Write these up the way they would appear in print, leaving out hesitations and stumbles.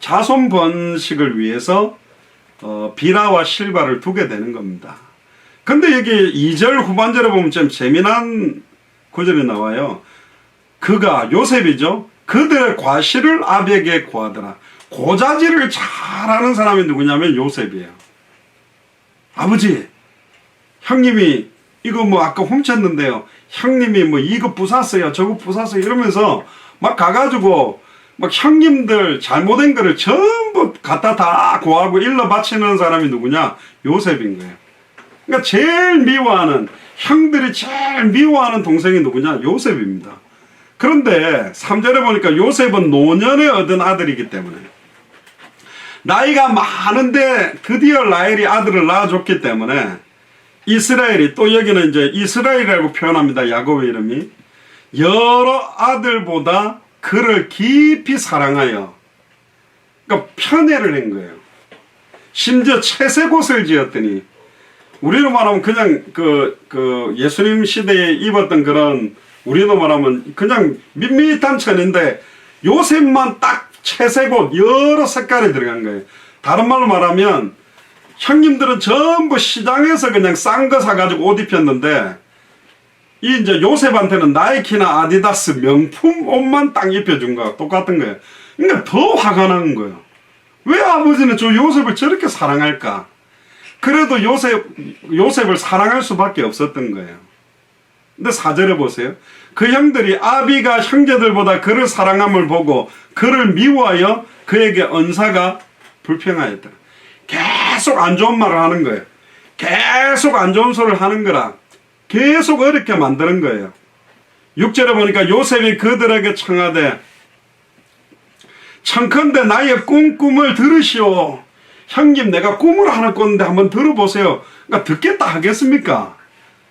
자손 번식을 위해서 비라와 실바를 두게 되는 겁니다. 근데 여기 2절 후반절에 보면 좀 재미난 구절이 나와요. 그가 요셉이죠. 그들의 과실을 아비에게 구하더라. 고자질을 잘하는 사람이 누구냐면 요셉이에요. 아버지, 형님이 이거 뭐 아까 훔쳤는데요. 형님이 뭐 이거 부쉈어요. 저거 부쉈어요. 이러면서 막 가가지고 막 형님들 잘못된 거를 전부 갖다 다 고하고 일러 바치는 사람이 누구냐? 요셉인 거예요. 그러니까 제일 미워하는, 형들이 제일 미워하는 동생이 누구냐? 요셉입니다. 그런데 3절에 보니까 요셉은 노년에 얻은 아들이기 때문에 나이가 많은데 드디어 라헬이 아들을 낳아줬기 때문에 이스라엘이, 또 여기는 이제 이스라엘이라고 표현합니다. 야곱의 이름이. 여러 아들보다 그를 깊이 사랑하여, 그러니까 편애를 한 거예요. 심지어 채색옷을 지었더니, 우리로 말하면 그냥 예수님 시대에 입었던 그런, 우리로 말하면 그냥 밋밋한 천인데 요셉만 딱 채색옷 여러 색깔이 들어간 거예요. 다른 말로 말하면 형님들은 전부 시장에서 그냥 싼 거 사가지고 옷 입혔는데 이 이제 요셉한테는 나이키나 아디다스 명품 옷만 딱 입혀준 거야. 똑같은 거예요. 그러니까 더 화가 나는 거예요. 왜 아버지는 저 요셉을 저렇게 사랑할까? 그래도 요셉을 사랑할 수밖에 없었던 거예요. 근데 4절에 보세요. 그 형들이 아비가 형제들보다 그를 사랑함을 보고 그를 미워하여 그에게 언사가 불평하였더라. 계속 안 좋은 말을 하는 거예요. 계속 안 좋은 소리를 하는 거라 계속 어렵게 만드는 거예요. 6절에 보니까 요셉이 그들에게 청하되 청컨대 나의 꿈을 들으시오. 형님, 내가 꿈을 하나 꿨는데 한번 들어보세요. 그러니까 듣겠다 하겠습니까?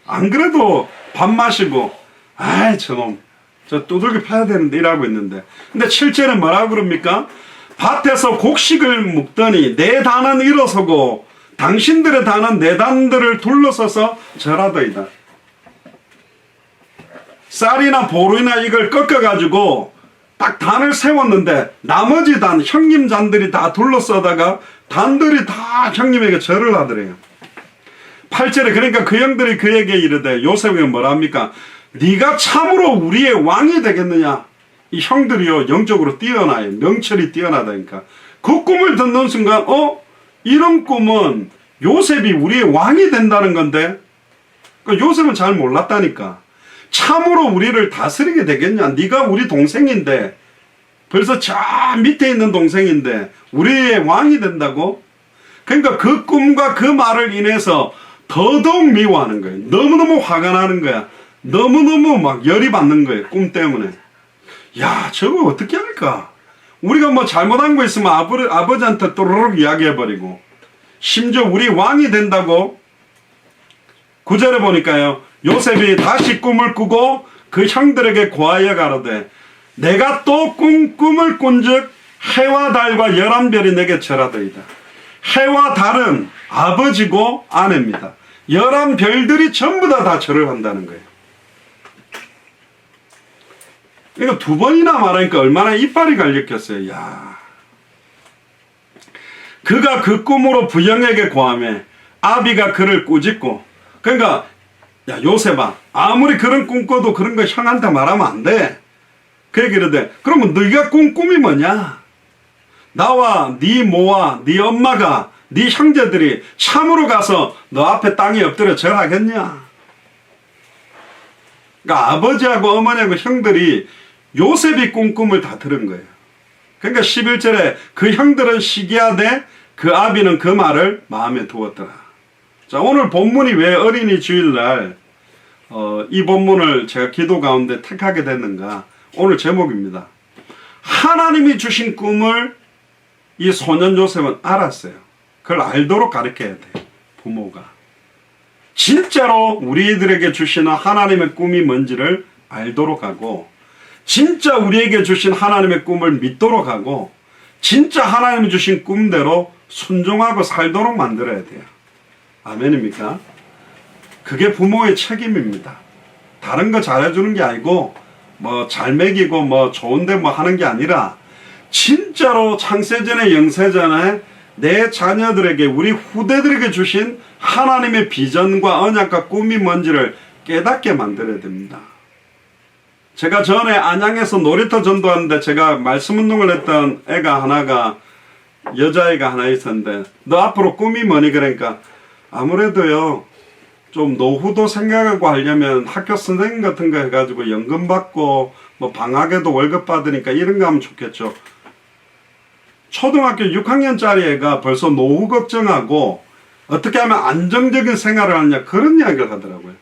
안 그래도 밥 마시고 아이 저놈 저 두들겨 패야 되는데 이러고 있는데, 근데 7절에 뭐라고 그럽니까? 밭에서 곡식을 묵더니 내 단은 일어서고 당신들의 단은 내 단들을 둘러서서 절하더이다. 쌀이나 보루나 이걸 꺾어가지고 딱 단을 세웠는데 나머지 단, 형님 단들이 다 둘러서다가 단들이 다 형님에게 절을 하더래요. 8절에 그러니까 그 형들이 그에게 이르되, 요셉에게 뭐라 합니까? 네가 참으로 우리의 왕이 되겠느냐? 이 형들이요 영적으로 뛰어나요. 명철이 뛰어나다니까. 그 꿈을 듣는 순간 이런 꿈은 요셉이 우리의 왕이 된다는 건데, 그러니까 요셉은 잘 몰랐다니까. 참으로 우리를 다스리게 되겠냐? 네가 우리 동생인데, 벌써 저 밑에 있는 동생인데 우리의 왕이 된다고? 그러니까 그 꿈과 그 말을 인해서 더더욱 미워하는 거예요. 너무너무 화가 나는 거야. 너무너무 막 열이 받는 거예요. 꿈 때문에. 야, 저거 어떻게 할까? 우리가 뭐 잘못한 거 있으면 아버지한테 또르륵 이야기해버리고, 심지어 우리 왕이 된다고. 9절에 보니까요, 요셉이 다시 꿈을 꾸고 그 형들에게 고하여 가로되, 내가 또 꿈을 꾼즉 해와 달과 11별이 내게 절하더이다. 해와 달은 아버지고 아내입니다. 11별들이 전부 다 절을 한다는 거예요. 이거 두 번이나 말하니까 얼마나 이빨이 갈렸겠어요. 야, 그가 그 꿈으로 부형에게 고하며 아비가 그를 꾸짖고, 그러니까 야 요셉아, 아무리 그런 꿈 꿔도 그런 거 형한테 말하면 안 돼. 그 얘기를 해. 그러면 네가 꾼 꿈이 뭐냐? 나와 네 모와 네 엄마가 네 형제들이 참으로 가서 너 앞에 땅에 엎드려 절하겠냐? 그러니까 아버지하고 어머니하고 형들이 요셉이 꾼 꿈을 다 들은 거예요. 그러니까 11절에 그 형들은 시기하되 그 아비는 그 말을 마음에 두었더라. 자, 오늘 본문이 왜 어린이 주일날 이 본문을 제가 기도 가운데 택하게 됐는가? 오늘 제목입니다. 하나님이 주신 꿈을 이 소년 요셉은 알았어요. 그걸 알도록 가르쳐야 돼요. 부모가. 진짜로 우리들에게 주시는 하나님의 꿈이 뭔지를 알도록 하고, 진짜 우리에게 주신 하나님의 꿈을 믿도록 하고, 진짜 하나님이 주신 꿈대로 순종하고 살도록 만들어야 돼요. 아멘입니까? 그게 부모의 책임입니다. 다른 거 잘해주는 게 아니고 뭐 잘 먹이고 뭐 좋은데 뭐 하는 게 아니라 진짜로 창세전에 영세전에 내 자녀들에게 우리 후대들에게 주신 하나님의 비전과 언약과 꿈이 뭔지를 깨닫게 만들어야 됩니다. 제가 전에 안양에서 놀이터 전도하는데 제가 말씀운동을 했던 애가 하나가 여자애가 하나 있었는데 너 앞으로 꿈이 뭐니? 그러니까 아무래도요 좀 노후도 생각하고 하려면 학교 선생님 같은 거 해가지고 연금 받고 뭐 방학에도 월급 받으니까 이런 거 하면 좋겠죠. 초등학교 6학년짜리 애가 벌써 노후 걱정하고 어떻게 하면 안정적인 생활을 하느냐 그런 이야기를 하더라고요.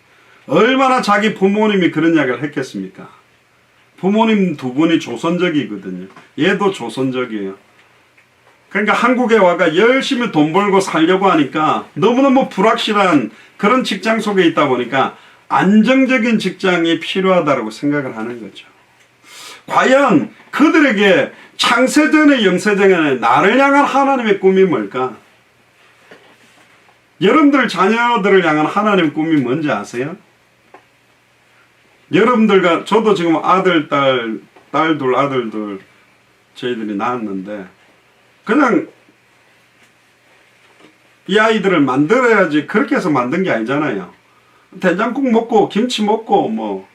얼마나 자기 부모님이 그런 이야기를 했겠습니까? 부모님 두 분이 조선적이거든요. 얘도 조선적이에요. 그러니까 한국에 와가 열심히 돈 벌고 살려고 하니까 너무너무 불확실한 그런 직장 속에 있다 보니까 안정적인 직장이 필요하다고 생각을 하는 거죠. 과연 그들에게 창세전의 영세전에 나를 향한 하나님의 꿈이 뭘까? 여러분들 자녀들을 향한 하나님의 꿈이 뭔지 아세요? 여러분들과 저도 지금 아들, 딸 둘, 아들 둘 저희들이 낳았는데 그냥 이 아이들을 만들어야지 그렇게 해서 만든 게 아니잖아요. 된장국 먹고 김치 먹고 뭐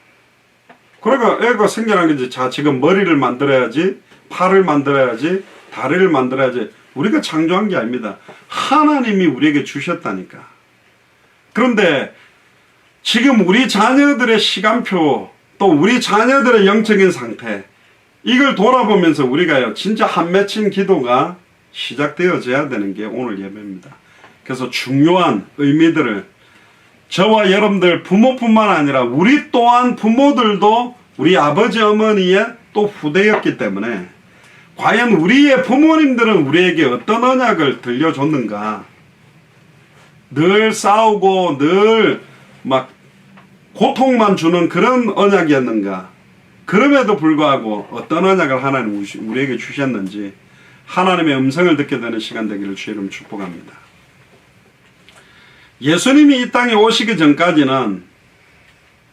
그러니까 애가 생겨난 거지. 자 지금 머리를 만들어야지, 팔을 만들어야지, 다리를 만들어야지. 우리가 창조한 게 아닙니다. 하나님이 우리에게 주셨다니까. 그런데 지금 우리 자녀들의 시간표 또 우리 자녀들의 영적인 상태 이걸 돌아보면서 우리가요 진짜 한 맺힌 기도가 시작되어져야 되는 게 오늘 예배입니다. 그래서 중요한 의미들을 저와 여러분들 부모뿐만 아니라 우리 또한 부모들도 우리 아버지 어머니의 또 후대였기 때문에 과연 우리의 부모님들은 우리에게 어떤 언약을 들려줬는가. 늘 싸우고 늘 막 고통만 주는 그런 언약이었는가. 그럼에도 불구하고 어떤 언약을 하나님 우리에게 주셨는지 하나님의 음성을 듣게 되는 시간 되기를 주의 이름 축복합니다. 예수님이 이 땅에 오시기 전까지는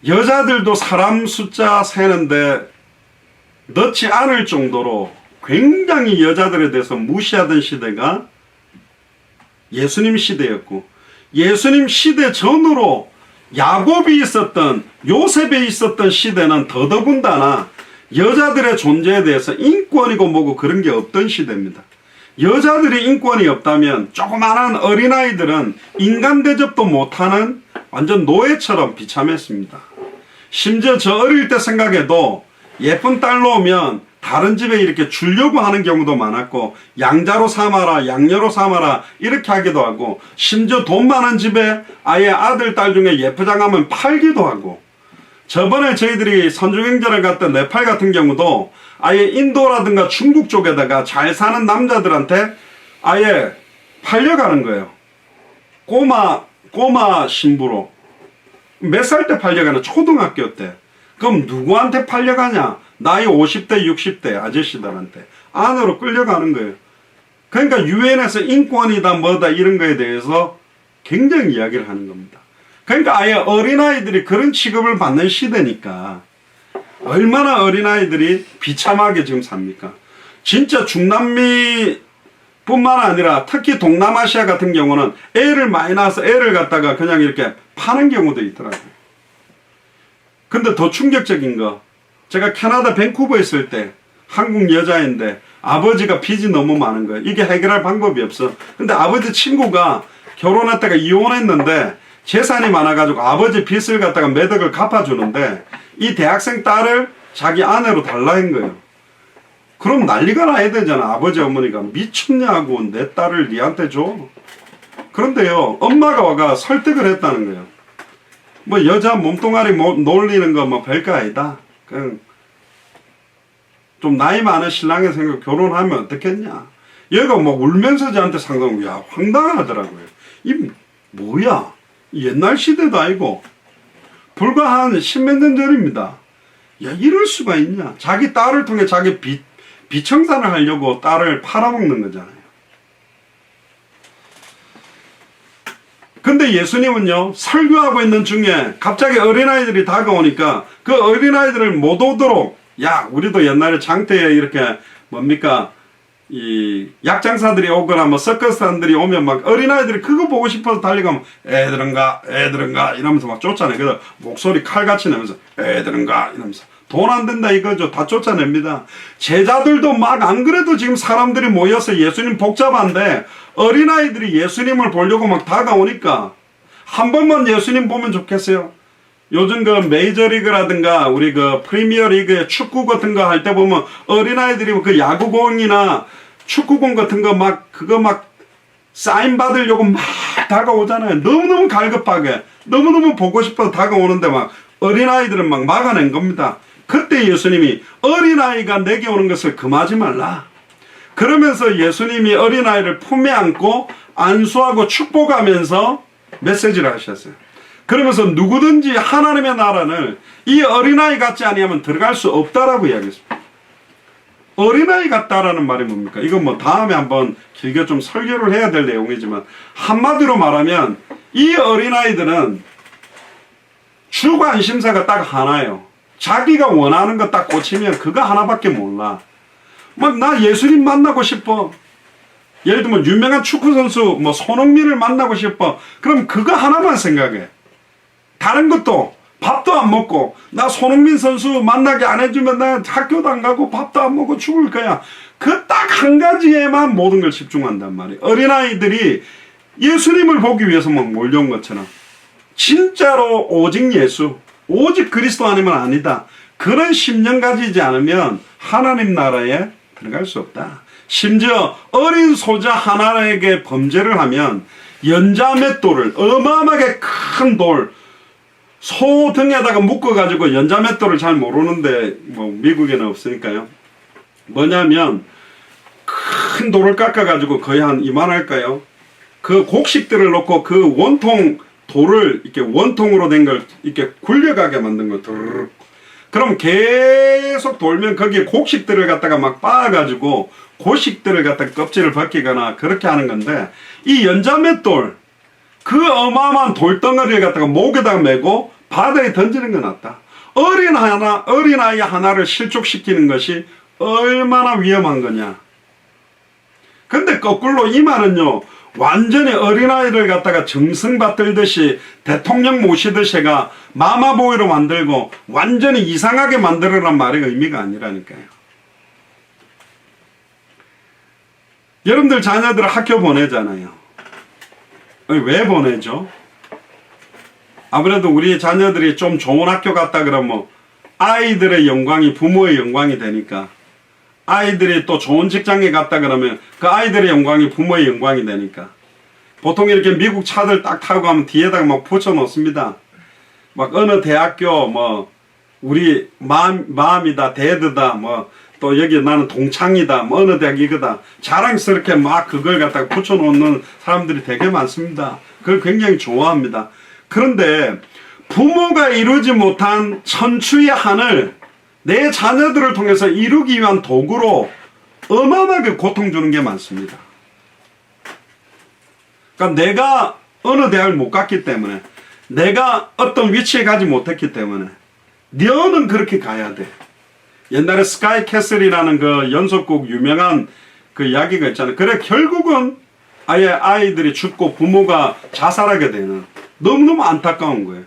여자들도 사람 숫자 세는데 넣지 않을 정도로 굉장히 여자들에 대해서 무시하던 시대가 예수님 시대였고 예수님 시대 전으로 야곱이 있었던 요셉이 있었던 시대는 더더군다나 여자들의 존재에 대해서 인권이고 뭐고 그런 게 없던 시대입니다. 여자들이 인권이 없다면 조그마한 어린아이들은 인간 대접도 못하는 완전 노예처럼 비참했습니다. 심지어 저 어릴 때 생각해도 예쁜 딸로 오면 다른 집에 이렇게 주려고 하는 경우도 많았고 양자로 삼아라 양녀로 삼아라 이렇게 하기도 하고 심지어 돈 많은 집에 아예 아들 딸 중에 예쁘장하면 팔기도 하고 저번에 저희들이 선주행전을 갔던 네팔 같은 경우도 아예 인도라든가 중국 쪽에다가 잘 사는 남자들한테 아예 팔려가는 거예요. 꼬마 신부로. 몇 살 때 팔려가나? 초등학교 때. 그럼 누구한테 팔려가냐? 나이 50대 60대 아저씨들한테 안으로 끌려가는 거예요. 그러니까 유엔에서 인권이다 뭐다 이런 거에 대해서 굉장히 이야기를 하는 겁니다. 그러니까 아예 어린아이들이 그런 취급을 받는 시대니까 얼마나 어린아이들이 비참하게 지금 삽니까? 진짜 중남미 뿐만 아니라 특히 동남아시아 같은 경우는 애를 많이 낳아서 애를 갖다가 그냥 이렇게 파는 경우도 있더라고요. 근데 더 충격적인 거 제가 캐나다 밴쿠버에 있을 때 한국 여자인데 아버지가 빚이 너무 많은 거예요. 이게 해결할 방법이 없어. 근데 아버지 친구가 결혼했다가 이혼했는데 재산이 많아가지고 아버지 빚을 갖다가 몇 억을 갚아주는데 이 대학생 딸을 자기 아내로 달라는 거예요. 그럼 난리가 나야 되잖아. 아버지 어머니가 미쳤냐고 내 딸을 니한테 줘. 그런데요 엄마가 와가 설득을 했다는 거예요. 뭐 여자 몸뚱아리 놀리는 거 뭐 별거 아니다. 그냥 좀 나이 많은 신랑의 생각 결혼하면 어떻겠냐. 얘가 뭐 울면서 저한테 상담하고 야 황당하더라고요. 이 뭐야 옛날 시대도 아니고 불과 한 십몇 년 전입니다. 야 이럴 수가 있냐. 자기 딸을 통해 자기 비청산을 하려고 딸을 팔아먹는 거잖아요. 근데 예수님은요 설교하고 있는 중에 갑자기 어린아이들이 다가오니까 그 어린아이들을 못 오도록 야 우리도 옛날에 장터에 이렇게 뭡니까? 이 약장사들이 오거나 뭐 서커스단들이 오면 막 어린아이들이 그거 보고 싶어서 달려가면 애들은가 이러면서 막 쫓아내. 그래서 목소리 칼같이 내면서 애들은가 이러면서 돈 안 된다 이거죠. 다 쫓아냅니다. 제자들도 막 안 그래도 지금 사람들이 모여서 예수님 복잡한데 어린아이들이 예수님을 보려고 막 다가오니까 한 번만 예수님 보면 좋겠어요. 요즘 그 메이저리그라든가 우리 그 프리미어리그의 축구 같은 거 할 때 보면 어린아이들이 그 야구공이나 축구공 같은 거 막 그거 막 사인 받으려고 막 다가오잖아요. 너무너무 갈급하게 너무너무 보고 싶어서 다가오는데 막 어린아이들은 막 막아낸 겁니다. 그때 예수님이 어린아이가 내게 오는 것을 금하지 말라. 그러면서 예수님이 어린아이를 품에 안고 안수하고 축복하면서 메시지를 하셨어요. 그러면서 누구든지 하나님의 나라는 이 어린아이 같지 아니하면 들어갈 수 없다라고 이야기했습니다. 어린아이 같다라는 말이 뭡니까? 이건 뭐 다음에 한번 길게 좀 설교를 해야 될 내용이지만 한마디로 말하면 이 어린아이들은 주관심사가 딱 하나예요. 자기가 원하는 거 딱 꽂히면 그거 하나밖에 몰라. 막 나 예수님 만나고 싶어. 예를 들면 유명한 축구선수 뭐 손흥민을 만나고 싶어. 그럼 그거 하나만 생각해. 다른 것도 밥도 안 먹고 나 손흥민 선수 만나게 안 해주면 나 학교도 안 가고 밥도 안 먹고 죽을 거야. 그 딱 한 가지에만 모든 걸 집중한단 말이에요. 어린아이들이 예수님을 보기 위해서 막 몰려온 것처럼 진짜로 오직 예수 오직 그리스도 아니면 아니다. 그런 심령 가지지 않으면 하나님 나라에 들어갈 수 없다. 심지어 어린 소자 하나에게 범죄를 하면 연자맷돌을 어마어마하게 큰 돌 소 등에다가 묶어가지고 연자맷돌을 잘 모르는데 뭐 미국에는 없으니까요. 뭐냐면 큰 돌을 깎아가지고 거의 한 이만할까요? 그 곡식들을 놓고 그 원통 돌을 이렇게 원통으로 된 걸 이렇게 굴려가게 만든 거. 그럼 계속 돌면 거기에 곡식들을 갖다가 막 빻아가지고 곡식들을 갖다가 껍질을 벗기거나 그렇게 하는 건데 이 연자맷돌 그 어마어마한 돌덩어리를 갖다가 목에다가 메고 바다에 던지는 건 낫다. 어린아이 하나를 실족시키는 것이 얼마나 위험한 거냐. 근데 거꾸로 이 말은요. 완전히 어린아이를 갖다가 정승받들듯이 대통령 모시듯이가 마마보이로 만들고 완전히 이상하게 만들어란 말의 의미가 아니라니까요. 여러분들 자녀들을 학교 보내잖아요. 왜 보내죠? 아무래도 우리 자녀들이 좀 좋은 학교 갔다 그러면 아이들의 영광이 부모의 영광이 되니까 아이들이 또 좋은 직장에 갔다 그러면 그 아이들의 영광이 부모의 영광이 되니까 보통 이렇게 미국 차들 딱 타고 가면 뒤에다가 막 붙여 놓습니다. 막 어느 대학교 뭐 우리 마음이다 데드다 뭐 또 여기 나는 동창이다 뭐 어느 대학 이거다 자랑스럽게 막 그걸 갖다가 붙여 놓는 사람들이 되게 많습니다. 그걸 굉장히 좋아합니다. 그런데 부모가 이루지 못한 천추의 한을 내 자녀들을 통해서 이루기 위한 도구로 어마어마하게 고통 주는 게 많습니다. 그러니까 내가 어느 대학을 못 갔기 때문에 내가 어떤 위치에 가지 못했기 때문에 너는 그렇게 가야 돼. 옛날에 스카이 캐슬이라는 그 연속곡 유명한 그 이야기가 있잖아요. 그래 결국은 아예 아이들이 죽고 부모가 자살하게 되는 너무너무 안타까운 거예요.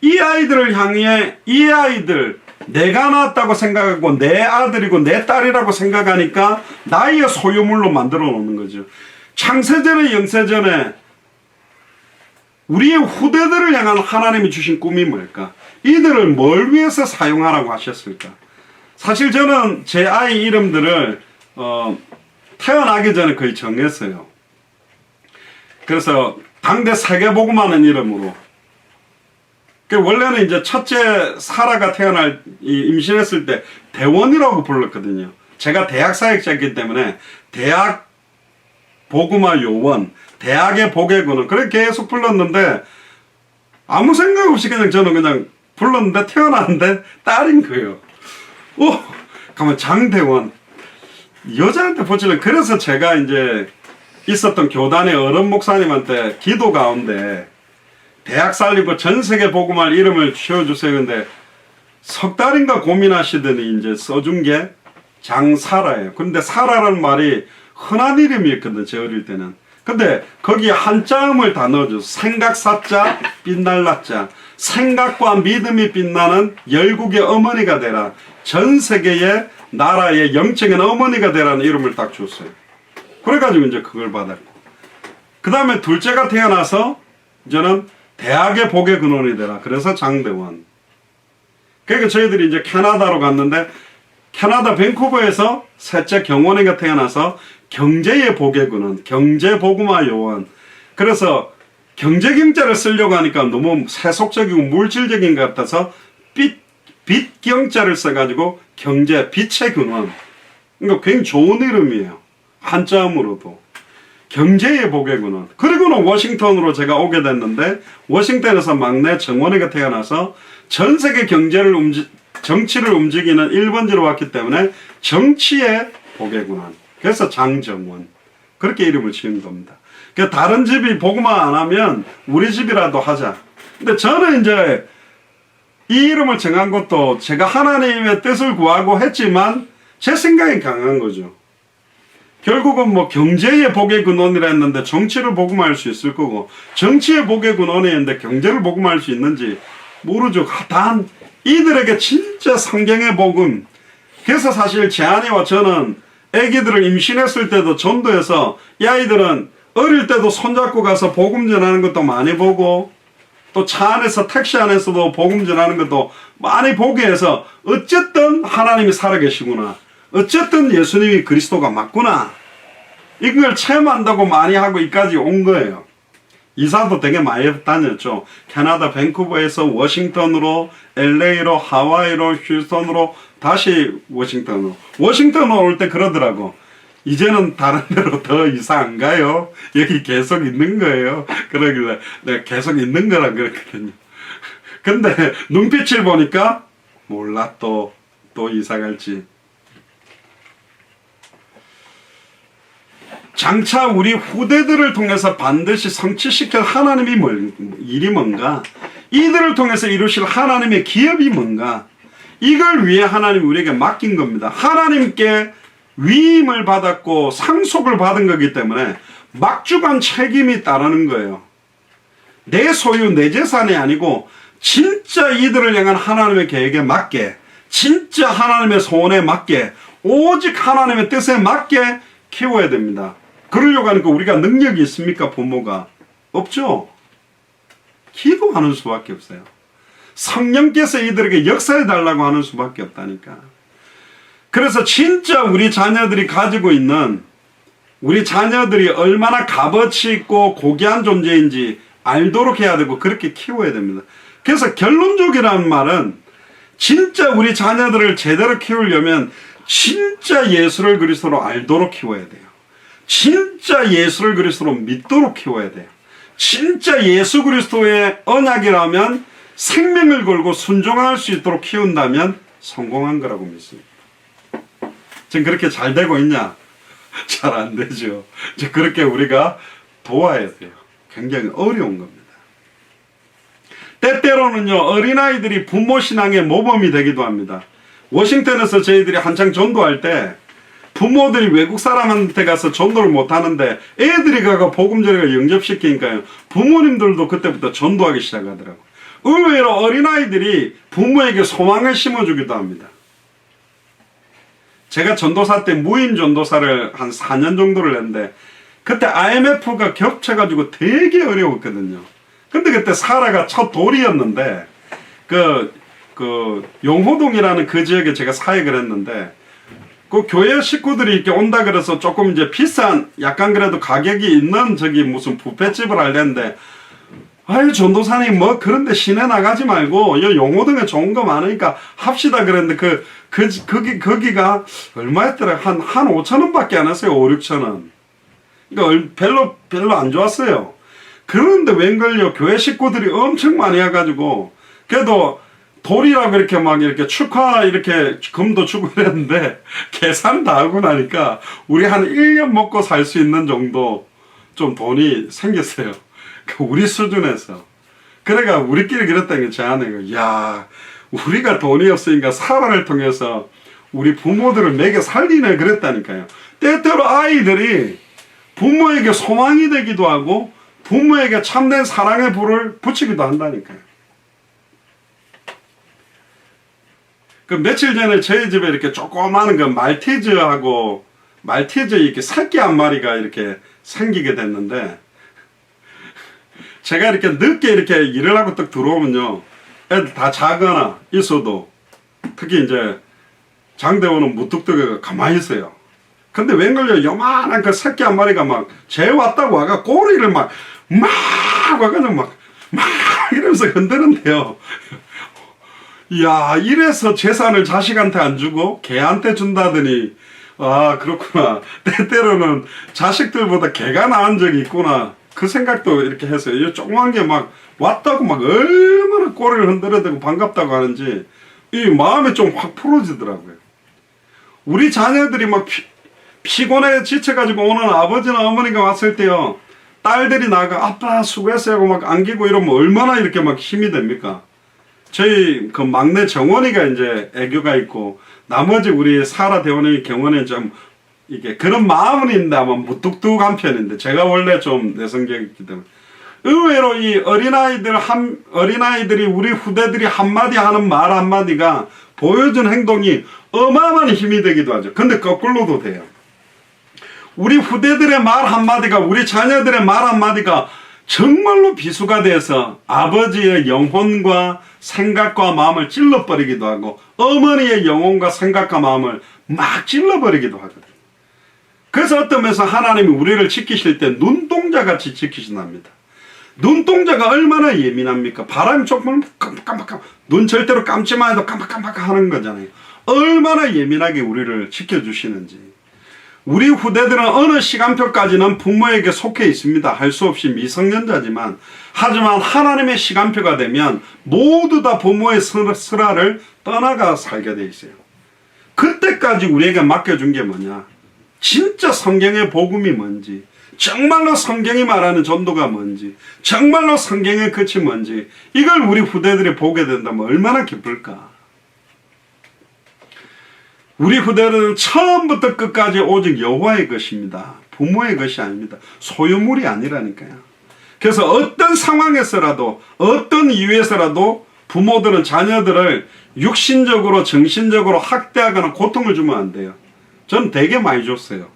이 아이들을 향해 이 아이들 내가 낳았다고 생각하고 내 아들이고 내 딸이라고 생각하니까 나의 소유물로 만들어 놓는 거죠. 창세전에 영세전에 우리의 후대들을 향한 하나님이 주신 꿈이 뭘까? 이들을 뭘 위해서 사용하라고 하셨을까? 사실 저는 제 아이 이름들을 태어나기 전에 거의 정했어요. 그래서 당대 세계복음하는 이름으로. 원래는 이제 첫째 사라가 임신했을 때 대원이라고 불렀거든요. 제가 대학 사역자이기 때문에 대학 복음화 요원, 대학의 복의 근원 그렇게 계속 불렀는데 아무 생각 없이 저는 그냥 불렀는데 태어났는데 딸인 거예요. 가만 장대원 여자한테 보치려. 그래서 제가 이제 있었던 교단의 어른 목사님한테 기도 가운데 대학 살리고 전 세계 복음할 이름을 지어주세요. 근데 석 달인가 고민하시더니 이제 써준 게 장사라예요. 근데 사라라는 말이 흔한 이름이었거든, 제 어릴 때는. 근데 거기에 한자음을 다 넣어줘. 생각사자, 빛날라자. 생각과 믿음이 빛나는 열국의 어머니가 되라. 전 세계의 나라의 영적인 어머니가 되라는 이름을 딱 줬어요. 그래가지고 이제 그걸 받았고. 그 다음에 둘째가 태어나서 이제는 대학의 복의 근원이 되라. 그래서 장대원. 그러니까 저희들이 이제 캐나다로 갔는데 캐나다 밴쿠버에서 셋째 경원이가 태어나서 경제의 복의 근원, 경제복음화 요원. 그래서 경제경자를 쓰려고 하니까 너무 세속적이고 물질적인 것 같아서 빛경자를 써가지고 경제, 빛의 근원. 그러니까 굉장히 좋은 이름이에요. 한자음으로도. 경제의 복의 근원. 그리고는 워싱턴으로 제가 오게 됐는데 워싱턴에서 막내 정원이가 태어나서 전 세계 정치를 움직이는 1번지로 왔기 때문에 정치의 복의 근원. 그래서 장정원. 그렇게 이름을 지은 겁니다. 그러니까 다른 집이 복음화 안 하면 우리 집이라도 하자. 근데 저는 이제 이 이름을 정한 것도 제가 하나님의 뜻을 구하고 했지만 제 생각이 강한 거죠. 결국은 뭐 경제의 복의 근원이라 했는데 정치를 복음화할 수 있을 거고 정치의 복의 근원이었는데 경제를 복음화할 수 있는지 모르죠. 단 이들에게 진짜 성경의 복음. 그래서 사실 재한이와 저는 애기들을 임신했을 때도 전도해서 이 아이들은 어릴 때도 손잡고 가서 복음 전하는 것도 많이 보고 또 차 안에서 택시 안에서도 복음 전하는 것도 많이 보게 해서 어쨌든 하나님이 살아계시구나. 어쨌든 예수님이 그리스도가 맞구나. 이걸 체험한다고 많이 하고 이까지 온 거예요. 이사도 되게 많이 다녔죠. 캐나다 밴쿠버에서 워싱턴으로, LA로, 하와이로, 휴스턴으로, 다시 워싱턴으로. 워싱턴으로 올 때 그러더라고. 이제는 다른 데로 더 이사 안 가요. 여기 계속 있는 거예요. 그러길래 내가 계속 있는 거라 그랬거든요. 근데 눈빛을 보니까 몰라 또 이사 갈지. 장차 우리 후대들을 통해서 반드시 성취시킬 하나님이 일이 뭔가, 이들을 통해서 이루실 하나님의 기업이 뭔가, 이걸 위해 하나님이 우리에게 맡긴 겁니다. 하나님께 위임을 받았고 상속을 받은 거기 때문에 막중한 책임이 따르는 거예요. 내 소유, 내 재산이 아니고 진짜 이들을 향한 하나님의 계획에 맞게, 진짜 하나님의 소원에 맞게, 오직 하나님의 뜻에 맞게 키워야 됩니다. 그러려고 하니까 우리가 능력이 있습니까? 부모가 없죠. 기도하는 수밖에 없어요. 성령께서 이들에게 역사해 달라고 하는 수밖에 없다니까. 그래서 진짜 우리 자녀들이 가지고 있는, 우리 자녀들이 얼마나 값어치 있고 고귀한 존재인지 알도록 해야 되고 그렇게 키워야 됩니다. 그래서 결론적이라는 말은 진짜 우리 자녀들을 제대로 키우려면 진짜 예수를 그리스도로 알도록 키워야 돼요. 진짜 예수를 그리스도로 믿도록 키워야 돼요. 진짜 예수 그리스도의 언약이라면 생명을 걸고 순종할 수 있도록 키운다면 성공한 거라고 믿습니다. 지금 그렇게 잘 되고 있냐? 잘 안 되죠. 그렇게 우리가 도와야 돼요. 굉장히 어려운 겁니다. 때때로는요, 어린아이들이 부모 신앙의 모범이 되기도 합니다. 워싱턴에서 저희들이 한창 전도할 때 부모들이 외국 사람한테 가서 전도를 못 하는데 애들이 가서 복음 전해가 영접시키니까요, 부모님들도 그때부터 전도하기 시작하더라고요. 의외로 어린아이들이 부모에게 소망을 심어주기도 합니다. 제가 전도사 때 무임 전도사를 한 4년 정도를 했는데 그때 IMF가 겹쳐가지고 되게 어려웠거든요. 근데 그때 사라가 첫 돌이었는데 용호동이라는 그 지역에 제가 사역을 했는데 그 교회 식구들이 이렇게 온다 그래서 조금 이제 비싼, 약간 그래도 가격이 있는 저기 무슨 뷔페집을 하려는데, 아유 전도사님 뭐 그런데 시내 나가지 말고 여 용호동에 좋은 거 많으니까 합시다 그랬는데 거기가 얼마였더라? 한 5,000원 밖에 안 했어요. 5, 6,000원. 그러니까 별로 안 좋았어요. 그런데 웬걸요, 교회 식구들이 엄청 많이 와가지고 그래도 돌이라고 이렇게 막 이렇게 축하 이렇게 금도 주고 이랬는데 계산 다 하고 나니까 우리 한 1년 먹고 살 수 있는 정도 좀 돈이 생겼어요. 우리 수준에서. 그래가 우리끼리 그랬다는 게 제 아내가, 야, 우리가 돈이 없으니까 사라를 통해서 우리 부모들을 먹여 살리네 그랬다니까요. 때때로 아이들이 부모에게 소망이 되기도 하고 부모에게 참된 사랑의 불을 붙이기도 한다니까요. 그 며칠 전에 저희 집에 이렇게 조그마한 그 말티즈 이렇게 새끼 한 마리가 이렇게 생기게 됐는데, 제가 이렇게 늦게 이렇게 일을 하고 딱 들어오면요, 애들 다 자거나 있어도 특히 이제 장대호는 무뚝뚝이가 가만히 있어요. 근데 웬걸요, 요만한 그 새끼 한 마리가 막 쟤 왔다고 와가 꼬리를 막 와가지고 막 이러면서 흔드는데요. 이야, 이래서 재산을 자식한테 안 주고 개한테 준다더니, 아, 그렇구나. 때때로는 자식들보다 개가 나은 적이 있구나. 그 생각도 이렇게 했어요. 이 조그만 게 막 왔다고 막 얼마나 꼬리를 흔들어대고 반갑다고 하는지 이 마음이 좀 확 풀어지더라고요. 우리 자녀들이 막 피곤해 지쳐가지고 오는 아버지나 어머니가 왔을 때요, 딸들이 나가 아빠 수고했어요 하고 막 안기고 이러면 얼마나 이렇게 막 힘이 됩니까? 저희 그 막내 정원이가 이제 애교가 있고 나머지 우리 사라 대원의 경우는 좀 이게 그런 마음은 있는데 아마 무뚝뚝한 편인데, 제가 원래 좀 내성적이기 때문에 의외로 이 어린아이들이 우리 후대들이 한마디 하는 말 한마디가 보여준 행동이 어마어마한 힘이 되기도 하죠. 근데 거꾸로도 돼요. 우리 후대들의 말 한마디가, 우리 자녀들의 말 한마디가 정말로 비수가 돼서 아버지의 영혼과 생각과 마음을 찔러버리기도 하고 어머니의 영혼과 생각과 마음을 막 찔러버리기도 하거든요. 그래서 어떤 면에서 하나님이 우리를 지키실 때 눈동자같이 지키신답니다. 눈동자가 얼마나 예민합니까? 바람이 조금 깜빡깜빡, 눈 절대로 감지만 해도 깜빡깜빡 하는 거잖아요. 얼마나 예민하게 우리를 지켜주시는지. 우리 후대들은 어느 시간표까지는 부모에게 속해 있습니다. 할 수 없이 미성년자지만, 하지만 하나님의 시간표가 되면 모두 다 부모의 슬하를 떠나가 살게 돼 있어요. 그때까지 우리에게 맡겨준 게 뭐냐? 진짜 성경의 복음이 뭔지, 정말로 성경이 말하는 전도가 뭔지, 정말로 성경의 끝이 뭔지, 이걸 우리 후대들이 보게 된다면 얼마나 기쁠까? 우리 후대는 처음부터 끝까지 오직 여호와의 것입니다. 부모의 것이 아닙니다. 소유물이 아니라니까요. 그래서 어떤 상황에서라도, 어떤 이유에서라도 부모들은 자녀들을 육신적으로, 정신적으로 학대하거나 고통을 주면 안 돼요. 전 되게 많이 줬어요.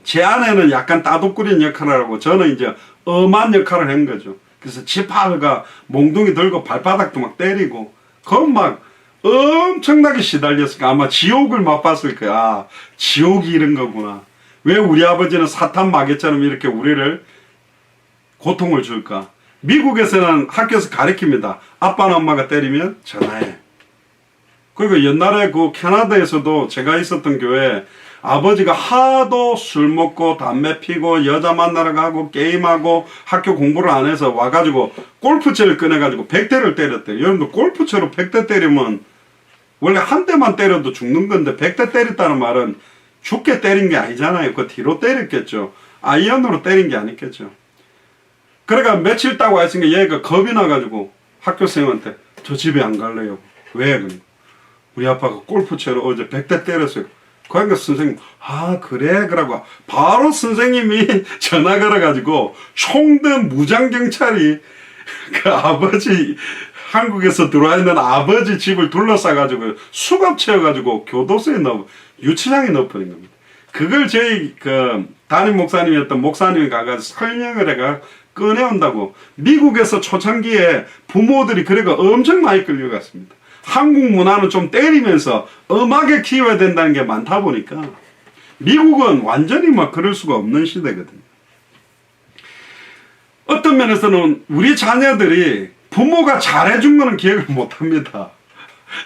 제 아내는 약간 따독거리는 역할을 하고 저는 이제 엄한 역할을 한 거죠. 그래서 지파가 몽둥이 들고 발바닥도 막 때리고, 그건 막 엄청나게 시달렸으니까 아마 지옥을 맛봤을 거야. 아, 지옥이 이런 거구나. 왜 우리 아버지는 사탄 마귀처럼 이렇게 우리를 고통을 줄까? 미국에서는 학교에서 가르칩니다. 아빠나 엄마가 때리면 전화해. 그리고 옛날에 그 캐나다에서도 제가 있었던 교회에 아버지가 하도 술 먹고 담배 피고 여자 만나러 가고 게임하고 학교 공부를 안 해서 와가지고 골프채를 꺼내가지고 100대를 때렸대요. 여러분들 골프채로 100대 때리면 원래 한 대만 때려도 죽는 건데 100대 때렸다는 말은 죽게 때린 게 아니잖아요. 그 뒤로 때렸겠죠. 아이언으로 때린 게 아니겠죠. 그러니까 며칠 있다고 했으니까 얘가 겁이 나가지고 학교 선생님한테 저 집에 안 갈래요. 왜? 우리 아빠가 골프채로 어제 100대 때렸어요. 그러니까 선생님, 아 그래? 그러고 바로 선생님이 전화 걸어가지고 총든 무장경찰이 그 아버지, 한국에서 들어와 있는 아버지 집을 둘러싸가지고 수갑 채워가지고 교도소에 유치장에 넣어버린 겁니다. 그걸 저희 그 담임 목사님이었던 목사님이 가가지고 설명을 해가 꺼내온다고. 미국에서 초창기에 부모들이 그래가 엄청 많이 끌려갔습니다. 한국 문화는 좀 때리면서 엄하게 키워야 된다는 게 많다 보니까 미국은 완전히 막 그럴 수가 없는 시대거든요. 어떤 면에서는 우리 자녀들이 부모가 잘해준 거는 기억을 못합니다.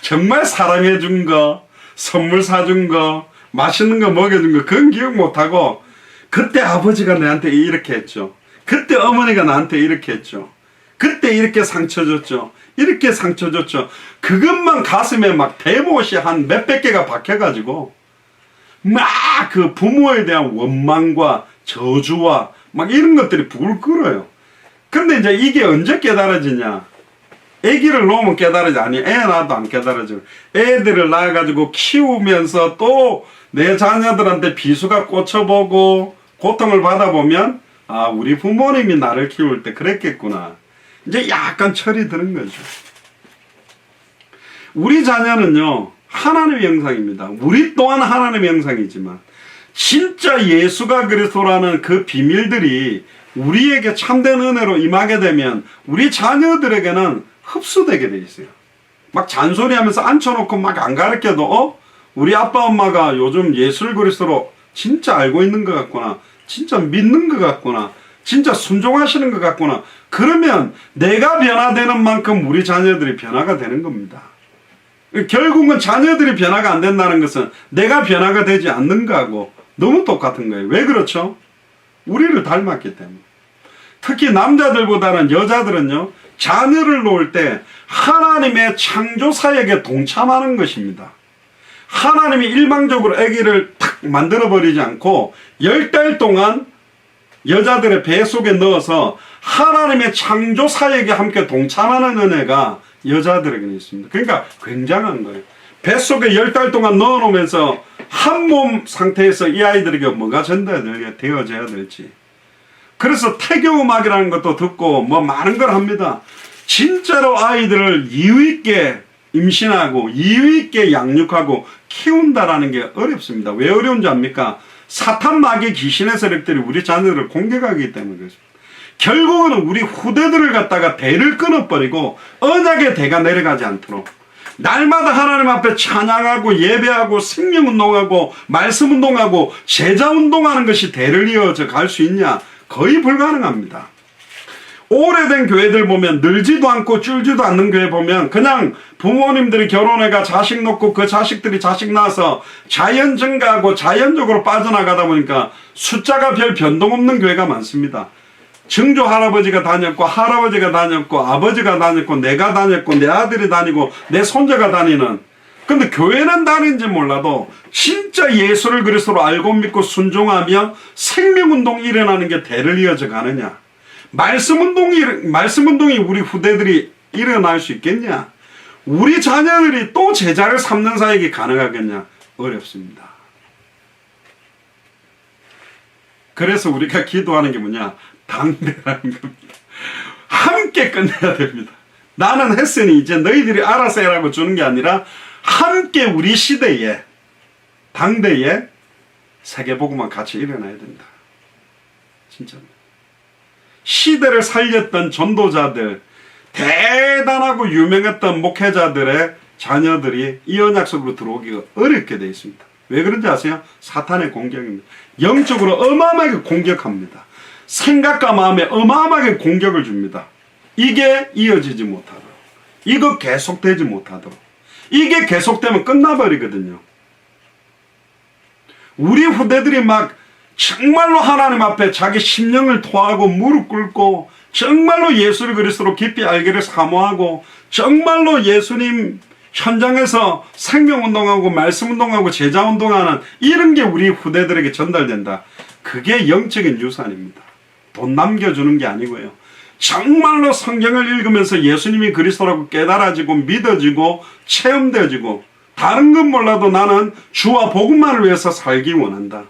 정말 사랑해준 거, 선물 사준 거, 맛있는 거 먹여준 거, 그건 기억 못하고 그때 아버지가 내한테 이렇게 했죠. 그때 어머니가 나한테 이렇게 했죠. 그때 이렇게 상처 줬죠. 이렇게 상처 줬죠. 그것만 가슴에 막 대못이 한 몇백 개가 박혀가지고 막 그 부모에 대한 원망과 저주와 막 이런 것들이 불 끓어요. 근데 이제 이게 언제 깨달아지냐? 애기를 놓으면 깨달아지. 아니, 애 낳아도 안 깨달아져. 애들을 낳아가지고 키우면서 또 내 자녀들한테 비수가 꽂혀보고 고통을 받아보면, 아, 우리 부모님이 나를 키울 때 그랬겠구나. 이제 약간 철이 드는 거죠. 우리 자녀는요, 하나님의 형상입니다. 우리 또한 하나님의 형상이지만, 진짜 예수가 그리스도라는 그 비밀들이 우리에게 참된 은혜로 임하게 되면 우리 자녀들에게는 흡수되게 돼 있어요. 막 잔소리하면서 앉혀놓고 막 안 가르쳐도 우리 아빠 엄마가 요즘 예수 그리스도로 진짜 알고 있는 것 같구나, 진짜 믿는 것 같구나, 진짜 순종하시는 것 같구나. 그러면 내가 변화되는 만큼 우리 자녀들이 변화가 되는 겁니다. 결국은 자녀들이 변화가 안 된다는 것은 내가 변화가 되지 않는 거하고 너무 똑같은 거예요. 왜 그렇죠? 우리를 닮았기 때문에. 특히 남자들보다는 여자들은요, 자녀를 놓을 때 하나님의 창조 사역에 동참하는 것입니다. 하나님이 일방적으로 아기를 탁 만들어버리지 않고 10달 동안 여자들의 배 속에 넣어서 하나님의 창조 사역에 함께 동참하는 은혜가 여자들에게는 있습니다. 그러니까 굉장한 거예요. 뱃속에 10달 동안 넣어놓으면서 한 몸 상태에서 이 아이들에게 뭐가 전달되어져야 될지. 그래서 태교 음악이라는 것도 듣고 뭐 많은 걸 합니다. 진짜로 아이들을 이유있게 임신하고 이유있게 양육하고 키운다라는 게 어렵습니다. 왜 어려운지 압니까? 사탄 마귀 귀신의 세력들이 우리 자녀들을 공격하기 때문에 그렇습니다. 결국은 우리 후대들을 갖다가 대를 끊어버리고 언약의 대가 내려가지 않도록 날마다 하나님 앞에 찬양하고 예배하고 생명운동하고 말씀운동하고 제자운동하는 것이 대를 이어져 갈 수 있냐? 거의 불가능합니다. 오래된 교회들 보면 늘지도 않고 줄지도 않는 교회 보면 그냥 부모님들이 결혼해가 자식 놓고 그 자식들이 자식 낳아서 자연 증가하고 자연적으로 빠져나가다 보니까 숫자가 별 변동 없는 교회가 많습니다. 증조 할아버지가 다녔고 할아버지가 다녔고 아버지가 다녔고 내가 다녔고 내 아들이 다니고 내 손자가 다니는, 근데 교회는 다닌지 몰라도 진짜 예수를 그리스도로 알고 믿고 순종하며 생명운동이 일어나는 게 대를 이어져 가느냐? 말씀운동이 우리 후대들이 일어날 수 있겠냐? 우리 자녀들이 또 제자를 삼는 사역이 가능하겠냐? 어렵습니다. 그래서 우리가 기도하는 게 뭐냐? 당대라는 겁니다. 함께 끝내야 됩니다. 나는 했으니 이제 너희들이 알아서 해라고 주는 게 아니라 함께 우리 시대에, 당대에 세계복음만 같이 일어나야 된다. 진짜입니다. 시대를 살렸던 전도자들, 대단하고 유명했던 목회자들의 자녀들이 이 언약 속으로 들어오기가 어렵게 되어 있습니다. 왜 그런지 아세요? 사탄의 공격입니다. 영적으로 어마어마하게 공격합니다. 생각과 마음에 어마어마하게 공격을 줍니다. 이게 이어지지 못하도록, 이거 계속되지 못하도록. 이게 계속되면 끝나버리거든요. 우리 후대들이 막 정말로 하나님 앞에 자기 심령을 토하고 무릎 꿇고 정말로 예수를 그리스도로 깊이 알기를 사모하고 정말로 예수님 현장에서 생명운동하고 말씀운동하고 제자운동하는 이런 게 우리 후대들에게 전달된다. 그게 영적인 유산입니다. 돈 남겨주는 게 아니고요. 정말로 성경을 읽으면서 예수님이 그리스도라고 깨달아지고 믿어지고 체험되어지고, 다른 건 몰라도 나는 주와 복음만을 위해서 살기 원한다.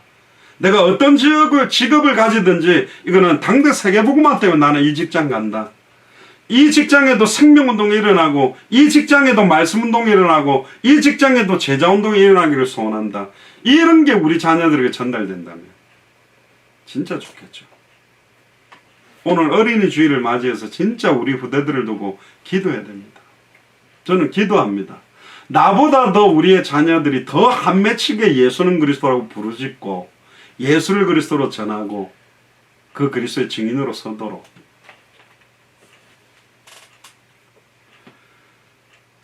내가 어떤 직업을 가지든지 이거는 당대 세계복음화 때문에 나는 이 직장 간다. 이 직장에도 생명운동이 일어나고 이 직장에도 말씀운동이 일어나고 이 직장에도 제자운동이 일어나기를 소원한다. 이런 게 우리 자녀들에게 전달된다면 진짜 좋겠죠. 오늘 어린이 주일을 맞이해서 진짜 우리 후대들을 두고 기도해야 됩니다. 저는 기도합니다. 나보다 더 우리의 자녀들이 더 한맺히게 예수는 그리스도라고 부르짖고 예수를 그리스도로 전하고 그 그리스도의 증인으로 서도록.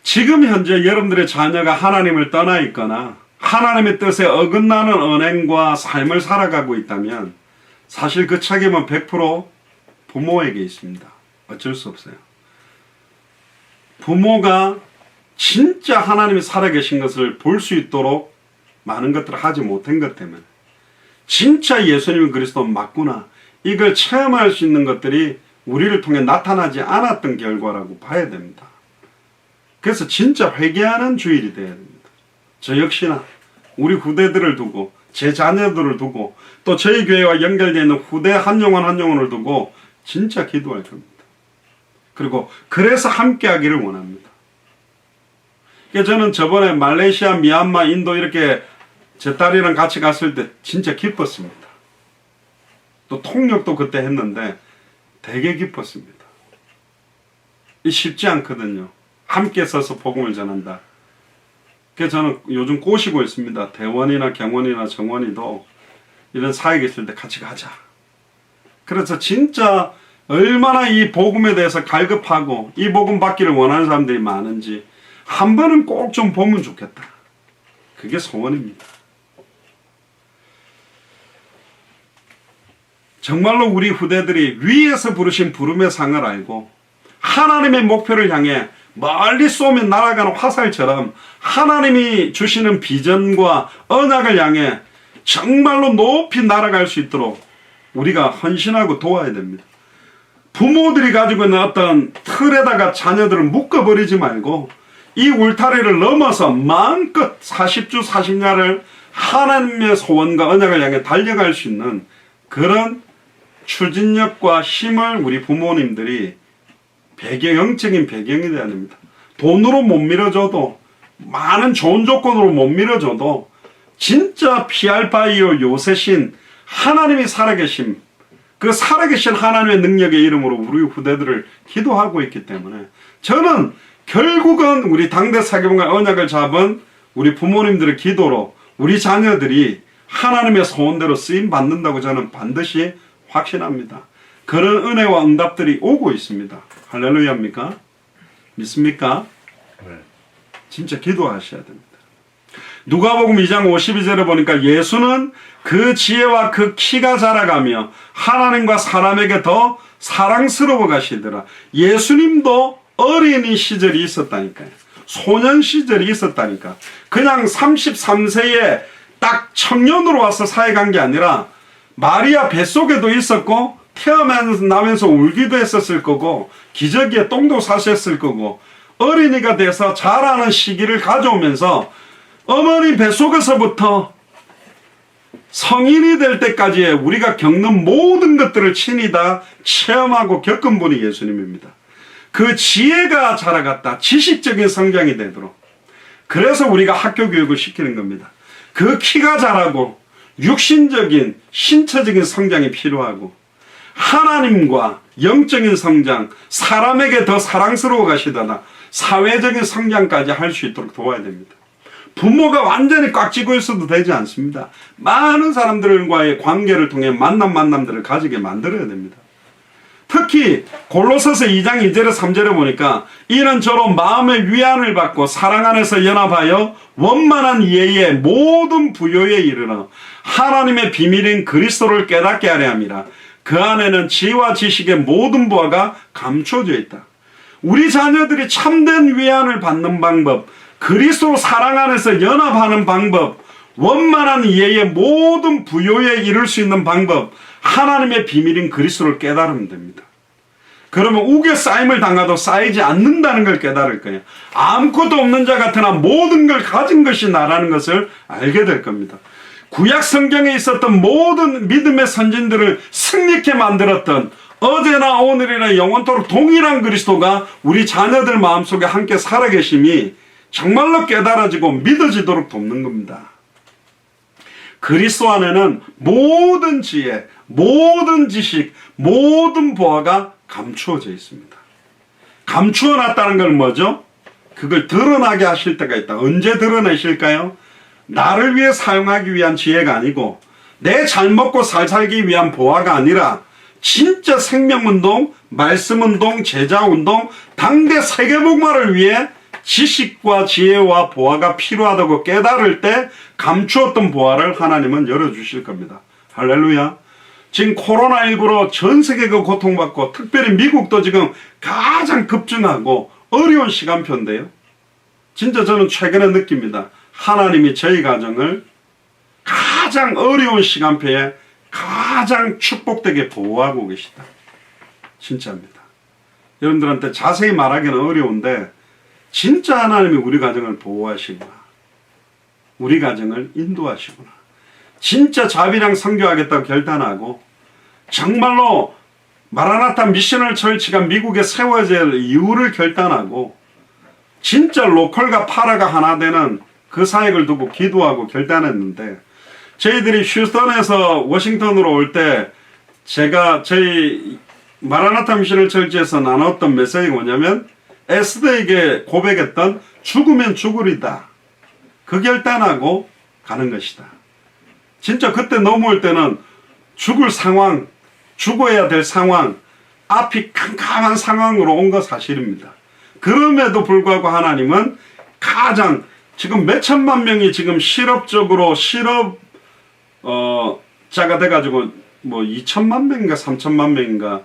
지금 현재 여러분들의 자녀가 하나님을 떠나 있거나 하나님의 뜻에 어긋나는 언행과 삶을 살아가고 있다면 사실 그 책임은 100% 부모에게 있습니다. 어쩔 수 없어요. 부모가 진짜 하나님이 살아계신 것을 볼 수 있도록 많은 것들을 하지 못한 것 때문에, 진짜 예수님이 그리스도 맞구나, 이걸 체험할 수 있는 것들이 우리를 통해 나타나지 않았던 결과라고 봐야 됩니다. 그래서 진짜 회개하는 주일이 되어야 됩니다. 저 역시나 우리 후대들을 두고 제 자녀들을 두고 또 저희 교회와 연결되어 있는 후대 한 영혼을 두고 진짜 기도할 겁니다. 그리고 그래서 함께 하기를 원합니다. 그러니까 저는 저번에 말레이시아, 미얀마, 인도 이렇게 제 딸이랑 같이 갔을 때 진짜 기뻤습니다. 또 통역도 그때 했는데 되게 기뻤습니다. 이 쉽지 않거든요. 함께 서서 복음을 전한다. 그래서 저는 요즘 꼬시고 있습니다. 대원이나 경원이나 정원이도 이런 사역이 있을 때 같이 가자. 그래서 진짜 얼마나 이 복음에 대해서 갈급하고 이 복음 받기를 원하는 사람들이 많은지 한 번은 꼭 좀 보면 좋겠다. 그게 소원입니다. 정말로 우리 후대들이 위에서 부르신 부름의 상을 알고 하나님의 목표를 향해 멀리 쏘면 날아가는 화살처럼 하나님이 주시는 비전과 언약을 향해 정말로 높이 날아갈 수 있도록 우리가 헌신하고 도와야 됩니다. 부모들이 가지고 있는 어떤 틀에다가 자녀들을 묶어버리지 말고 이 울타리를 넘어서 마음껏 40주 40야를 하나님의 소원과 언약을 향해 달려갈 수 있는 그런 추진력과 힘을 우리 부모님들이 영적인 배경이 되어야 됩니다. 돈으로 못 밀어줘도 많은 좋은 조건으로 못 밀어줘도 진짜 피알바이오 요새신 하나님이 살아계심, 그 살아계신 하나님의 능력의 이름으로 우리 후대들을 기도하고 있기 때문에 저는 결국은 우리 당대 사교분과 언약을 잡은 우리 부모님들의 기도로 우리 자녀들이 하나님의 소원대로 쓰임 받는다고 저는 반드시 확신합니다. 그런 은혜와 응답들이 오고 있습니다. 할렐루야입니까? 믿습니까? 네. 진짜 기도하셔야 됩니다. 누가복음 2장 52절에 보니까 예수는 그 지혜와 그 키가 자라가며 하나님과 사람에게 더 사랑스러워 가시더라. 예수님도 어린이 시절이 있었다니까요. 소년 시절이 있었다니까. 그냥 33세에 딱 청년으로 와서 사역한 게 아니라 마리아 뱃속에도 있었고 태어나면서 울기도 했었을 거고 기저귀에 똥도 싸셨을 거고 어린이가 돼서 자라는 시기를 가져오면서 어머니 뱃속에서부터 성인이 될 때까지의 우리가 겪는 모든 것들을 친히 다 체험하고 겪은 분이 예수님입니다. 그 지혜가 자라갔다. 지식적인 성장이 되도록. 그래서 우리가 학교 교육을 시키는 겁니다. 그 키가 자라고 육신적인 신체적인 성장이 필요하고 하나님과 영적인 성장, 사람에게 더 사랑스러워 가시다나 사회적인 성장까지 할 수 있도록 도와야 됩니다. 부모가 완전히 꽉 쥐고 있어도 되지 않습니다. 많은 사람들과의 관계를 통해 만남들을 가지게 만들어야 됩니다. 특히 골로새서 2장 2절에 3절에 보니까 이런저런 마음의 위안을 받고 사랑 안에서 연합하여 원만한 이해의 모든 부요에 이르러 하나님의 비밀인 그리스도를 깨닫게 하려 함이라. 그 안에는 지혜와 지식의 모든 부하가 감춰져 있다. 우리 자녀들이 참된 위안을 받는 방법, 그리스도 사랑 안에서 연합하는 방법, 원만한 이해의 모든 부요에 이를 수 있는 방법, 하나님의 비밀인 그리스도를 깨달으면 됩니다. 그러면 우겨 쌓임을 당하도 쌓이지 않는다는 걸 깨달을 거예요. 아무것도 없는 자 같으나 모든 걸 가진 것이 나라는 것을 알게 될 겁니다. 구약 성경에 있었던 모든 믿음의 선진들을 승리케 만들었던 어제나 오늘이나 영원토록 동일한 그리스도가 우리 자녀들 마음속에 함께 살아계심이 정말로 깨달아지고 믿어지도록 돕는 겁니다. 그리스도 안에는 모든 지혜, 모든 지식, 모든 보화가 감추어져 있습니다. 감추어 놨다는 건 뭐죠? 그걸 드러나게 하실 때가 있다. 언제 드러내실까요? 나를 위해 사용하기 위한 지혜가 아니고 내 잘 먹고 살 살기 위한 보화가 아니라 진짜 생명운동, 말씀운동, 제자운동, 당대 세계복음화를 위해 지식과 지혜와 보화가 필요하다고 깨달을 때 감추었던 보화를 하나님은 열어주실 겁니다. 할렐루야. 지금 코로나19로 전 세계가 고통받고 특별히 미국도 지금 가장 급증하고 어려운 시간표인데요. 진짜 저는 최근에 느낍니다. 하나님이 저희 가정을 가장 어려운 시간표에 가장 축복되게 보호하고 계시다. 진짜입니다. 여러분들한테 자세히 말하기는 어려운데 진짜 하나님이 우리 가정을 보호하시구나. 우리 가정을 인도하시구나. 진짜 자비랑 선교하겠다고 결단하고 정말로 마라나타 미셔널 처치가 미국에 세워질 이유를 결단하고 진짜 로컬과 파라가 하나 되는 그 사역을 두고 기도하고 결단했는데, 저희들이 휴스턴에서 워싱턴으로 올 때 제가 저희 마라나타 미셔널 처치에서 나눴던 메시지가 뭐냐면, 에스더에게 고백했던 죽으면 죽으리다. 그 결단하고 가는 것이다. 진짜 그때 넘어올 때는 죽을 상황, 죽어야 될 상황, 앞이 캄캄한 상황으로 온 거 사실입니다. 그럼에도 불구하고 하나님은 가장 지금 몇 천만 명이 지금 실업적으로 자가 돼가지고 뭐 2천만 명인가 3천만 명인가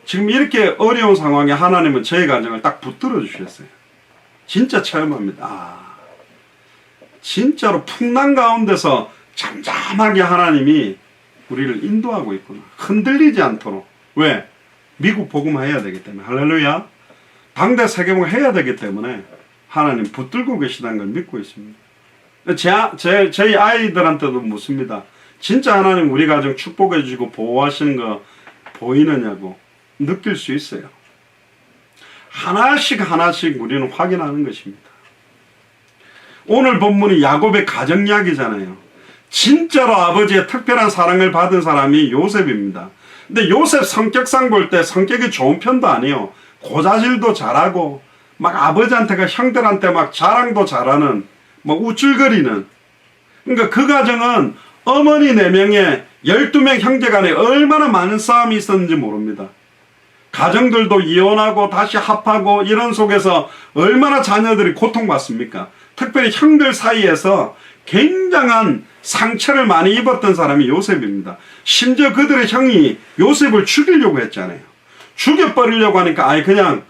지금 이렇게 어려운 상황에 하나님은 저희 가정을 딱 붙들어 주셨어요. 진짜 체험합니다. 진짜로 풍랑 가운데서 잠잠하게 하나님이 우리를 인도하고 있구나. 흔들리지 않도록. 왜? 미국 복음해야 되기 때문에. 할렐루야. 당대 세계복음 해야 되기 때문에 하나님 붙들고 계시다는 걸 믿고 있습니다. 저희 아이들한테도 묻습니다. 진짜 하나님 우리 가정 축복해 주시고 보호하시는 거 보이느냐고. 느낄 수 있어요. 하나씩 우리는 확인하는 것입니다. 오늘 본문이 야곱의 가정 이야기잖아요. 진짜로 아버지의 특별한 사랑을 받은 사람이 요셉입니다. 근데 요셉 성격상 볼 때 성격이 좋은 편도 아니에요. 고자질도 잘하고 막 아버지한테가 형들한테 막 자랑도 잘하는 뭐 우쭐거리는. 그러니까 그 가정은 어머니 4명에 12명 형제 간에 얼마나 많은 싸움이 있었는지 모릅니다. 가정들도 이혼하고 다시 합하고 이런 속에서 얼마나 자녀들이 고통받습니까? 특별히 형들 사이에서 굉장한 상처를 많이 입었던 사람이 요셉입니다. 심지어 그들의 형이 요셉을 죽이려고 했잖아요. 죽여버리려고 하니까 아예 그냥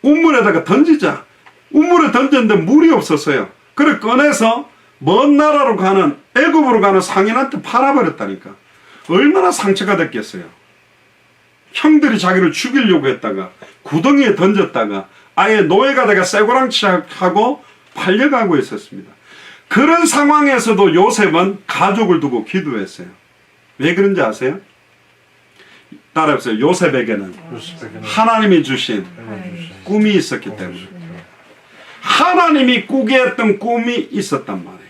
우물에다가 던지자. 우물에 던졌는데 물이 없었어요. 그걸 꺼내서 먼 나라로 가는 애굽으로 가는 상인한테 팔아버렸다니까. 얼마나 상처가 됐겠어요. 형들이 자기를 죽이려고 했다가 구덩이에 던졌다가 아예 노예가 돼가 쇠고랑치하고 팔려가고 있었습니다. 그런 상황에서도 요셉은 가족을 두고 기도했어요. 왜 그런지 아세요? 따라해보세요. 요셉에게는 하나님이 주신 꿈이 있었기 때문에. 하나님이 꾸게 했던 꿈이 있었단 말이에요.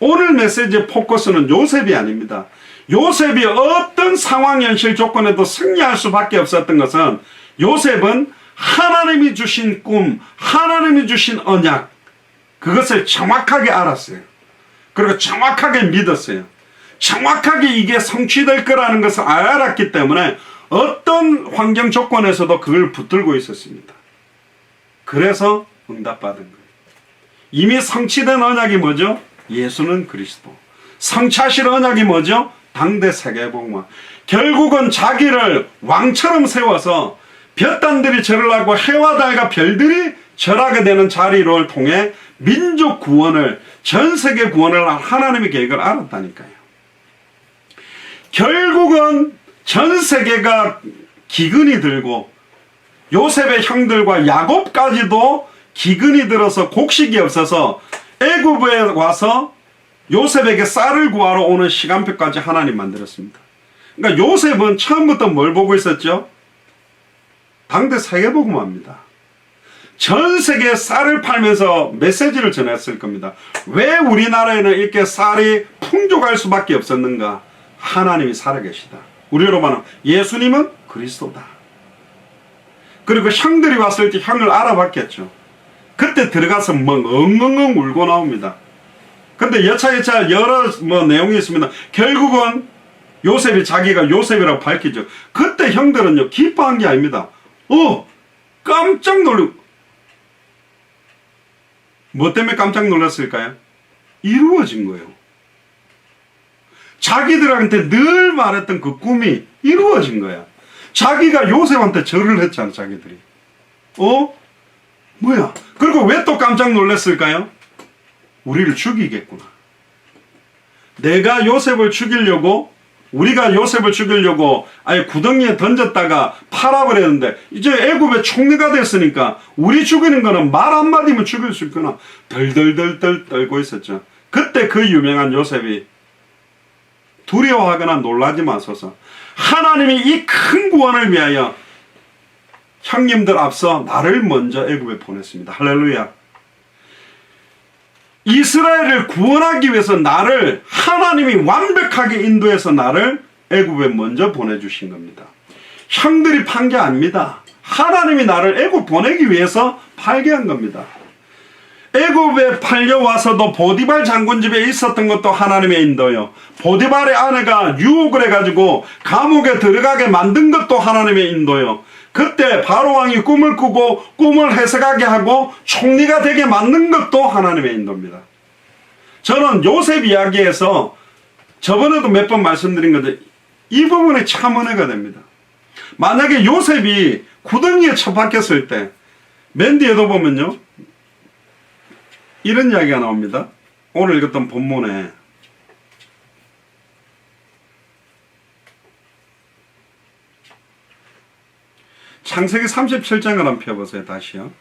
오늘 메시지의 포커스는 요셉이 아닙니다. 요셉이 어떤 상황, 현실 조건에도 승리할 수밖에 없었던 것은 요셉은 하나님이 주신 꿈, 하나님이 주신 언약, 그것을 정확하게 알았어요. 그리고 정확하게 믿었어요. 정확하게 이게 성취될 거라는 것을 알았기 때문에 어떤 환경 조건에서도 그걸 붙들고 있었습니다. 그래서 응답받은 거예요. 이미 성취된 언약이 뭐죠? 예수는 그리스도. 성취하실 언약이 뭐죠? 당대 세계복음. 결국은 자기를 왕처럼 세워서 볕단들이 절을 하고 해와 달과 별들이 절하게 되는 자리를 통해 민족 구원을, 전 세계 구원을 하나님의 계획을 알았다니까요. 결국은 전 세계가 기근이 들고 요셉의 형들과 야곱까지도 기근이 들어서 곡식이 없어서 애굽에 와서 요셉에게 쌀을 구하러 오는 시간표까지 하나님 만들었습니다. 그러니까 요셉은 처음부터 뭘 보고 있었죠? 당대 세계복음화입니다. 전 세계에 쌀을 팔면서 메시지를 전했을 겁니다. 왜 우리나라에는 이렇게 쌀이 풍족할 수밖에 없었는가? 하나님이 살아계시다. 우리로 말하면 예수님은 그리스도다. 그리고 형들이 왔을 때 형을 알아봤겠죠. 그때 들어가서 뭐 엉엉엉 울고 나옵니다. 근데 여차 여러 내용이 있습니다. 결국은 요셉이 자기가 요셉이라고 밝히죠. 그때 형들은요 기뻐한 게 아닙니다. 깜짝 놀래. 뭐 때문에 깜짝 놀랐을까요? 이루어진 거예요. 자기들한테 늘 말했던 그 꿈이 이루어진 거야. 자기가 요셉한테 절을 했잖아, 자기들이. 뭐야? 그리고 왜 또 깜짝 놀랐을까요? 우리를 죽이겠구나. 내가 요셉을 죽이려고 우리가 요셉을 죽이려고 아예 구덩이에 던졌다가 팔아버렸는데 이제 애굽의 총리가 됐으니까 우리 죽이는 거는 말 한마디면 죽일 수 있구나. 덜덜덜덜 떨고 있었죠. 그때 그 유명한 요셉이 두려워하거나 놀라지 마소서. 하나님이 이 큰 구원을 위하여 형님들 앞서 나를 먼저 애굽에 보냈습니다. 할렐루야. 이스라엘을 구원하기 위해서 나를 하나님이 완벽하게 인도해서 나를 애굽에 먼저 보내주신 겁니다. 형들이 판 게 아닙니다. 하나님이 나를 애굽 보내기 위해서 팔게 한 겁니다. 애굽에 팔려와서도 보디발 장군 집에 있었던 것도 하나님의 인도요. 보디발의 아내가 유혹을 해가지고 감옥에 들어가게 만든 것도 하나님의 인도요. 그때 바로왕이 꿈을 꾸고 꿈을 해석하게 하고 총리가 되게 만든 것도 하나님의 인도입니다. 저는 요셉 이야기에서 저번에도 몇 번 말씀드린 건데 이 부분이 참 은혜가 됩니다. 만약에 요셉이 구덩이에 처박혔을 때 맨 뒤에도 보면요 이런 이야기가 나옵니다. 오늘 읽었던 본문에 창세기 37장을 한번 펴보세요. 다시요.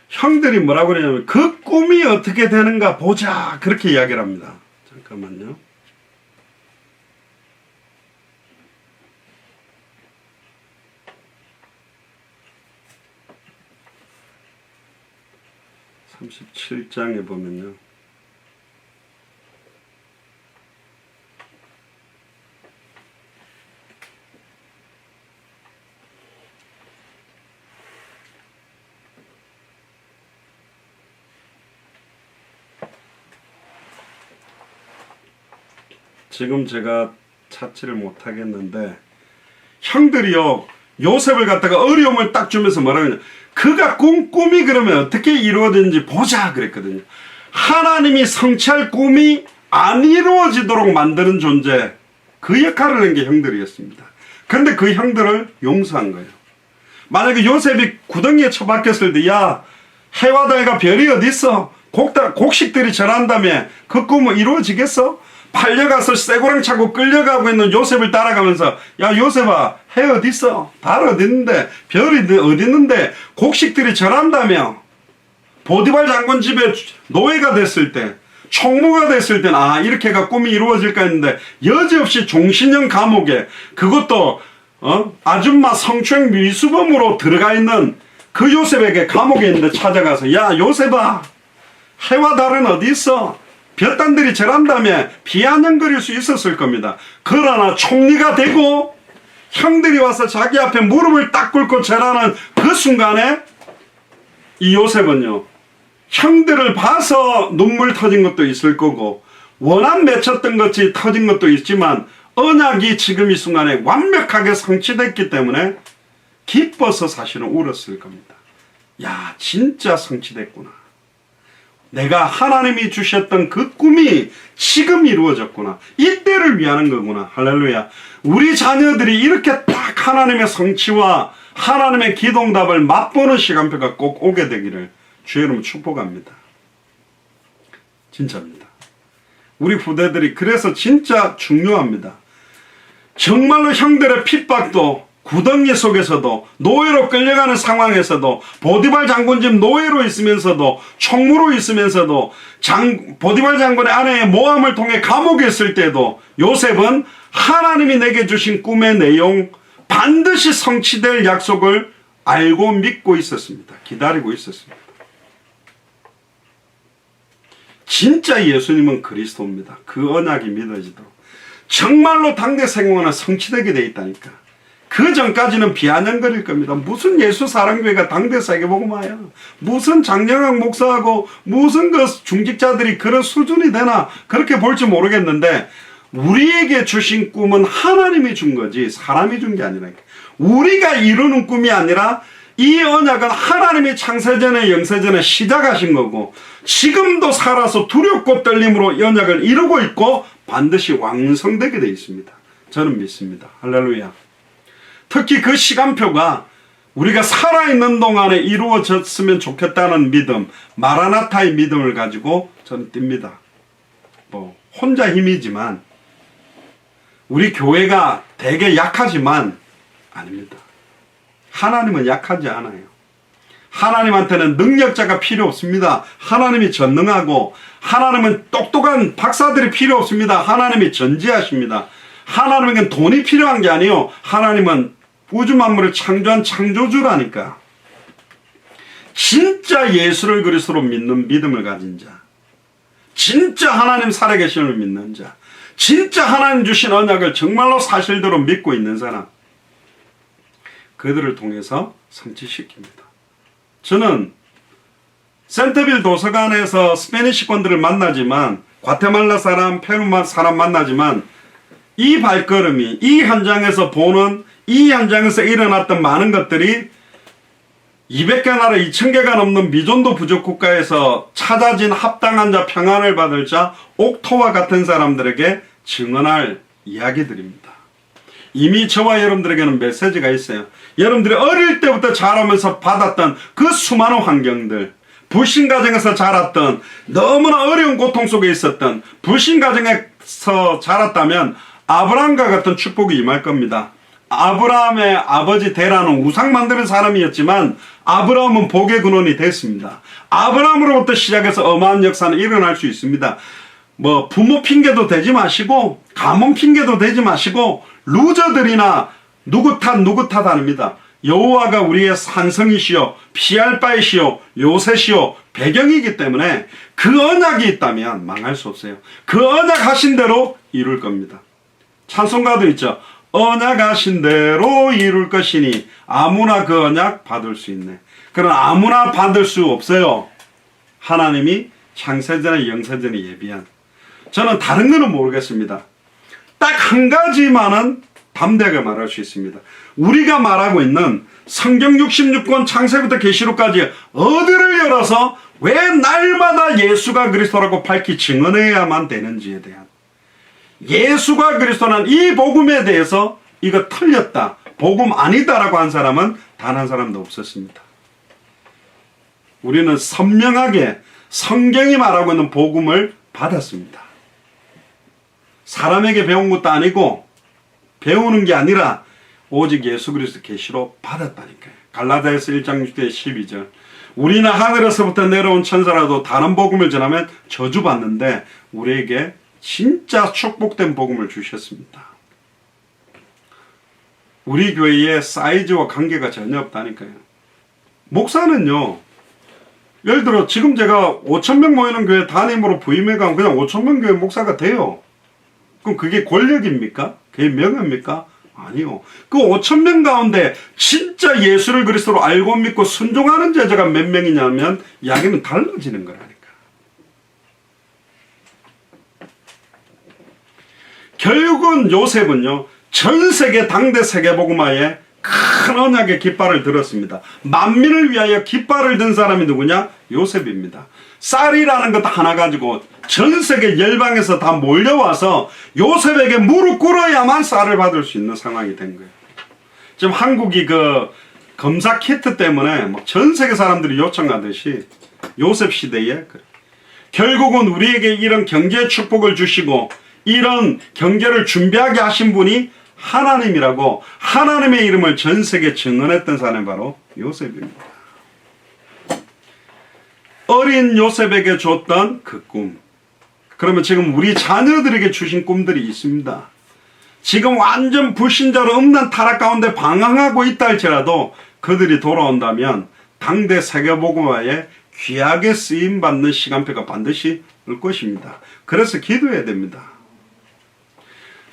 형들이 뭐라고 그러냐면 그 꿈이 어떻게 되는가 보자 그렇게 이야기를 합니다. 잠깐만요. (37장에) 보면요 지금 제가 찾지를 못하겠는데 형들이요 요셉을 갖다가 어려움을 딱 주면서 뭐라고 하냐 그가 꿈이 그러면 어떻게 이루어지는지 보자 그랬거든요. 하나님이 성취할 꿈이 안 이루어지도록 만드는 존재 그 역할을 한 게 형들이었습니다. 근데 그 형들을 용서한 거예요. 만약에 요셉이 구덩이에 처박혔을 때 야 해와 달과 별이 어디 있어 곡식들이 절한다며 그 꿈은 이루어지겠어? 팔려가서 쇠고랑 차고 끌려가고 있는 요셉을 따라가면서 야 요셉아 해 어딨어? 달 어딨는데 별이 어딨는데 곡식들이 절한다며 보디발 장군 집에 노예가 됐을 때 총무가 됐을 때는 아 이렇게가 꿈이 이루어질까 했는데 여지없이 종신형 감옥에 그것도 아줌마 성추행 미수범으로 들어가 있는 그 요셉에게 감옥에 있는데 찾아가서 야 요셉아 해와 달은 어디 있어? 볕단들이 절한다며 비아냥거릴 수 있었을 겁니다. 그러나 총리가 되고 형들이 와서 자기 앞에 무릎을 딱 꿇고 절하는 그 순간에 이 요셉은요 형들을 봐서 눈물 터진 것도 있을 거고 원한 맺혔던 것이 터진 것도 있지만 언약이 지금 이 순간에 완벽하게 성취됐기 때문에 기뻐서 사실은 울었을 겁니다. 야 진짜 성취됐구나. 내가 하나님이 주셨던 그 꿈이 지금 이루어졌구나. 이때를 위하는 거구나. 할렐루야. 우리 자녀들이 이렇게 딱 하나님의 성취와 하나님의 기도응답을 맛보는 시간표가 꼭 오게 되기를 주의 이름으로 축복합니다. 진짜입니다. 우리 후대들이 그래서 진짜 중요합니다. 정말로 형들의 핍박도 구덩이 속에서도 노예로 끌려가는 상황에서도 보디발 장군집 노예로 있으면서도 총무로 있으면서도 보디발 장군의 아내의 모함을 통해 감옥에 있을 때도 요셉은 하나님이 내게 주신 꿈의 내용 반드시 성취될 약속을 알고 믿고 있었습니다. 기다리고 있었습니다. 진짜 예수님은 그리스도입니다. 그 언약이 믿어지도록 정말로 당대 생명은 성취되게 돼 있다니까. 그 전까지는 비아냥거릴 겁니다. 무슨 예수 사랑교회가 당대 세계복음화야. 무슨 장영학 목사하고 무슨 그 중직자들이 그런 수준이 되나 그렇게 볼지 모르겠는데 우리에게 주신 꿈은 하나님이 준 거지 사람이 준 게 아니라니까. 우리가 이루는 꿈이 아니라 이 언약은 하나님이 창세전에 영세전에 시작하신 거고 지금도 살아서 두렵고 떨림으로 이 언약을 이루고 있고 반드시 완성되게 되어 있습니다. 저는 믿습니다. 할렐루야. 특히 그 시간표가 우리가 살아있는 동안에 이루어졌으면 좋겠다는 믿음, 마라나타의 믿음을 가지고 저는 띱니다. 혼자 힘이지만 우리 교회가 되게 약하지만 아닙니다. 하나님은 약하지 않아요. 하나님한테는 능력자가 필요 없습니다. 하나님이 전능하고 하나님은 똑똑한 박사들이 필요 없습니다. 하나님이 전지하십니다. 하나님에겐 돈이 필요한 게 아니에요. 하나님은 우주 만물을 창조한 창조주라니까. 진짜 예수를 그리스도로 믿는 믿음을 가진 자, 진짜 하나님 살아계심을 믿는 자, 진짜 하나님 주신 언약을 정말로 사실대로 믿고 있는 사람, 그들을 통해서 성취시킵니다. 저는 센터빌 도서관에서 스페니시권들을 만나지만, 과테말라 사람, 페루 사람 만나지만, 이 발걸음이, 이 현장에서 보는, 이 현장에서 일어났던 많은 것들이 200개 나라 2000개가 넘는 미존도 부족 국가에서 찾아진 합당한 자, 평안을 받을 자, 옥토와 같은 사람들에게 증언할 이야기들입니다. 이미 저와 여러분들에게는 메시지가 있어요. 여러분들이 어릴 때부터 자라면서 받았던 그 수많은 환경들, 불신 가정에서 자랐던, 너무나 어려운 고통 속에 있었던 불신 가정에서 자랐다면 아브라함과 같은 축복이 임할 겁니다. 아브라함의 아버지 데라는 우상 만드는 사람이었지만 아브라함은 복의 근원이 됐습니다. 아브라함으로부터 시작해서 어마한 역사는 일어날 수 있습니다. 부모 핑계도 대지 마시고 가문 핑계도 대지 마시고 루저들이나 누구 탓 아닙니다. 여호와가 우리의 산성이시요 피할 바이시요 요새시요 배경이기 때문에 그 언약이 있다면 망할 수 없어요. 그 언약 하신 대로 이룰 겁니다. 찬송가도 있죠. 언약하신 대로 이룰 것이니 아무나 그 언약 받을 수 있네. 그러나 아무나 받을 수 없어요. 하나님이 창세전에 영세전에 예비한. 저는 다른 거는 모르겠습니다. 딱 한 가지만은 담대하게 말할 수 있습니다. 우리가 말하고 있는 성경 66권 창세부터 계시록까지 어디를 열어서 왜 날마다 예수가 그리스도라고 밝히 증언해야만 되는지에 대한, 예수가 그리스도는 이 복음에 대해서 이거 틀렸다, 복음 아니다라고 한 사람은 단 한 사람도 없었습니다. 우리는 선명하게 성경이 말하고 있는 복음을 받았습니다. 사람에게 배운 것도 아니고 배우는 게 아니라 오직 예수 그리스도 계시로 받았다니까요. 갈라디아서 1장 6절 12절. 우리는 하늘에서부터 내려온 천사라도 다른 복음을 전하면 저주받는데 우리에게 진짜 축복된 복음을 주셨습니다. 우리 교회의 사이즈와 관계가 전혀 없다니까요. 목사는요, 예를 들어 지금 제가 5,000명 모이는 교회 담임으로 부임해가면 그냥 5,000명 교회 목사가 돼요. 그럼 그게 권력입니까? 그게 명예입니까? 아니요. 그 5,000명 가운데 진짜 예수를 그리스도로 알고 믿고 순종하는 제자가 몇 명이냐면 이야기는 달라지는 거라니까. 결국은 요셉은요, 전 세계 당대 세계복음화에 큰 언약의 깃발을 들었습니다. 만민을 위하여 깃발을 든 사람이 누구냐? 요셉입니다. 쌀이라는 것 하나 가지고 전 세계 열방에서 다 몰려와서 요셉에게 무릎 꿇어야만 쌀을 받을 수 있는 상황이 된 거예요. 지금 한국이 그 검사 키트 때문에 막 전 세계 사람들이 요청하듯이 요셉 시대에 결국은 우리에게 이런 경제 축복을 주시고 이런 경제를 준비하게 하신 분이 하나님이라고 하나님의 이름을 전 세계에 증언했던 사람이 바로 요셉입니다. 어린 요셉에게 줬던 그 꿈. 그러면 지금 우리 자녀들에게 주신 꿈들이 있습니다. 지금 완전 불신자로 음란 타락 가운데 방황하고 있다 할지라도 그들이 돌아온다면 당대 세계복음화에 귀하게 쓰임받는 시간표가 반드시 올 것입니다. 그래서 기도해야 됩니다.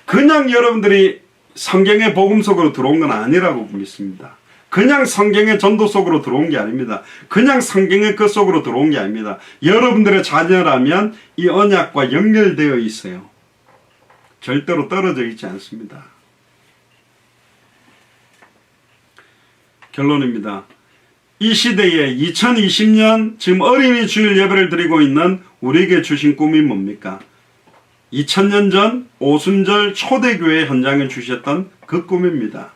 그냥 여러분들이 성경의 복음 속으로 들어온 건 아니라고 믿습니다. 그냥 성경의 전도 속으로 들어온 게 아닙니다. 그냥 성경의 그 속으로 들어온 게 아닙니다. 여러분들의 자녀라면 이 언약과 연결되어 있어요. 절대로 떨어져 있지 않습니다. 결론입니다. 이 시대에 2020년 지금 어린이 주일 예배를 드리고 있는 우리에게 주신 꿈이 뭡니까? 2000년 전 오순절 초대교회 현장에 주셨던 그 꿈입니다.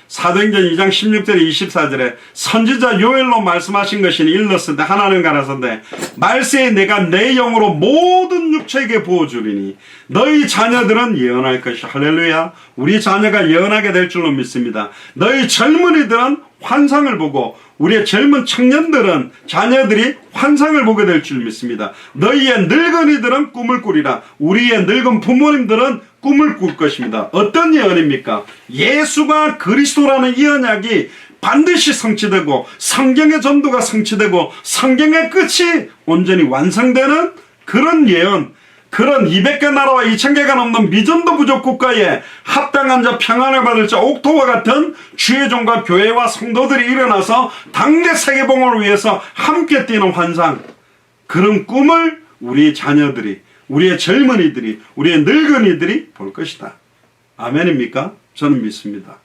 사도행전 2장 16절 24절에 선지자 요엘로 말씀하신 것이 일렀을 때 하나는 가라사대 말세에 내가 내 영으로 모든 육체에게 부어주리니 너희 자녀들은 예언할 것이 할렐루야. 우리 자녀가 예언하게 될 줄로 믿습니다. 너희 젊은이들은 환상을 보고 우리의 젊은 청년들은 자녀들이 환상을 보게 될 줄 믿습니다. 너희의 늙은이들은 꿈을 꾸리라. 우리의 늙은 부모님들은 꿈을 꿀 것입니다. 어떤 예언입니까? 예수가 그리스도라는 이 언약이 반드시 성취되고 성경의 전도가 성취되고 성경의 끝이 온전히 완성되는 그런 예언, 그런 200개 나라와 2000개가 넘는 미전도 부족 국가에 합당한 자, 평안을 받을 자, 옥토와 같은 주의 종과 교회와 성도들이 일어나서 당대 세계봉을 위해서 함께 뛰는 환상, 그런 꿈을 우리 자녀들이, 우리의 젊은이들이, 우리의 늙은이들이 볼 것이다. 아멘입니까? 저는 믿습니다.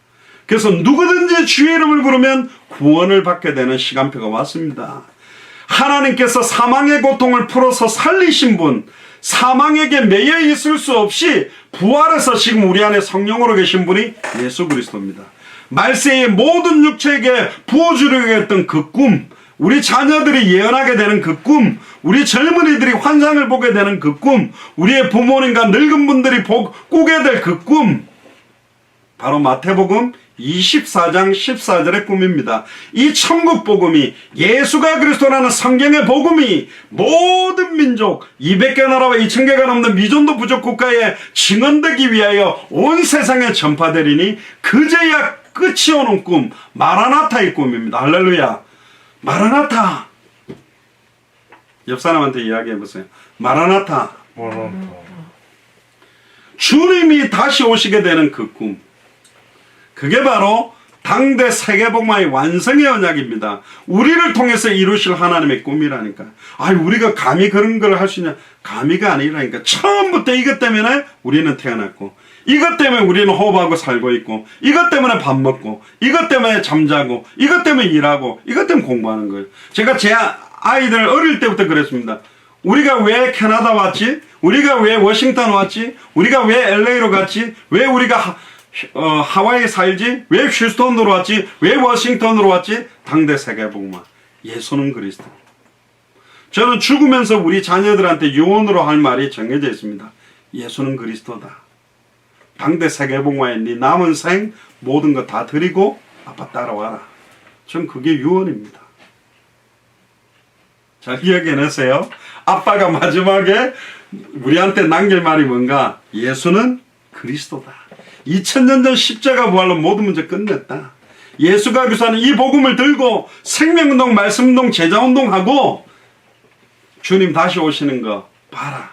그래서 누구든지 주의 이름을 부르면 구원을 받게 되는 시간표가 왔습니다. 하나님께서 사망의 고통을 풀어서 살리신 분, 사망에게 매여 있을 수 없이 부활해서 지금 우리 안에 성령으로 계신 분이 예수 그리스도입니다. 말세의 모든 육체에게 부어주려고 했던 그 꿈, 우리 자녀들이 예언하게 되는 그 꿈, 우리 젊은이들이 환상을 보게 되는 그 꿈, 우리의 부모님과 늙은 분들이 꾸게 될 그 꿈, 바로 마태복음 24장 14절의 꿈입니다. 이 천국 복음이, 예수가 그리스도라는 성경의 복음이 모든 민족 200개 나라와 2000개가 넘는 미전도 부족 국가에 증언되기 위하여 온 세상에 전파되리니 그제야 끝이 오는 꿈, 마라나타의 꿈입니다. 할렐루야. 마라나타. 옆 사람한테 이야기해 보세요. 마라나타. 주님이 다시 오시게 되는 그 꿈, 그게 바로 당대 세계복음화의 완성의 언약입니다. 우리를 통해서 이루실 하나님의 꿈이라니까. 우리가 감히 그런 걸 할 수 있냐? 감히가 아니라니까. 처음부터 이것 때문에 우리는 태어났고, 이것 때문에 우리는 호흡하고 살고 있고, 이것 때문에 밥 먹고, 이것 때문에 잠자고, 이것 때문에 일하고, 이것 때문에 공부하는 거예요. 제가 제 아이들 어릴 때부터 그랬습니다. 우리가 왜 캐나다 왔지? 우리가 왜 워싱턴 왔지? 우리가 왜 LA로 갔지? 왜 우리가 하와이에 살지? 왜 휴스턴으로 왔지? 왜 워싱턴으로 왔지? 당대 세계복음화. 예수는 그리스도. 저는 죽으면서 우리 자녀들한테 유언으로 할 말이 정해져 있습니다. 예수는 그리스도다. 당대 세계복음화에 네 남은 생 모든 거 다 드리고 아빠 따라와라. 전 그게 유언입니다. 잘 기억해내세요. 아빠가 마지막에 우리한테 남길 말이 뭔가? 예수는 그리스도다. 2000년 전 십자가 부활로 모든 문제 끝냈다. 예수가 그리스도는 이 복음을 들고 생명운동, 말씀운동, 제자운동하고 주님 다시 오시는 거 봐라.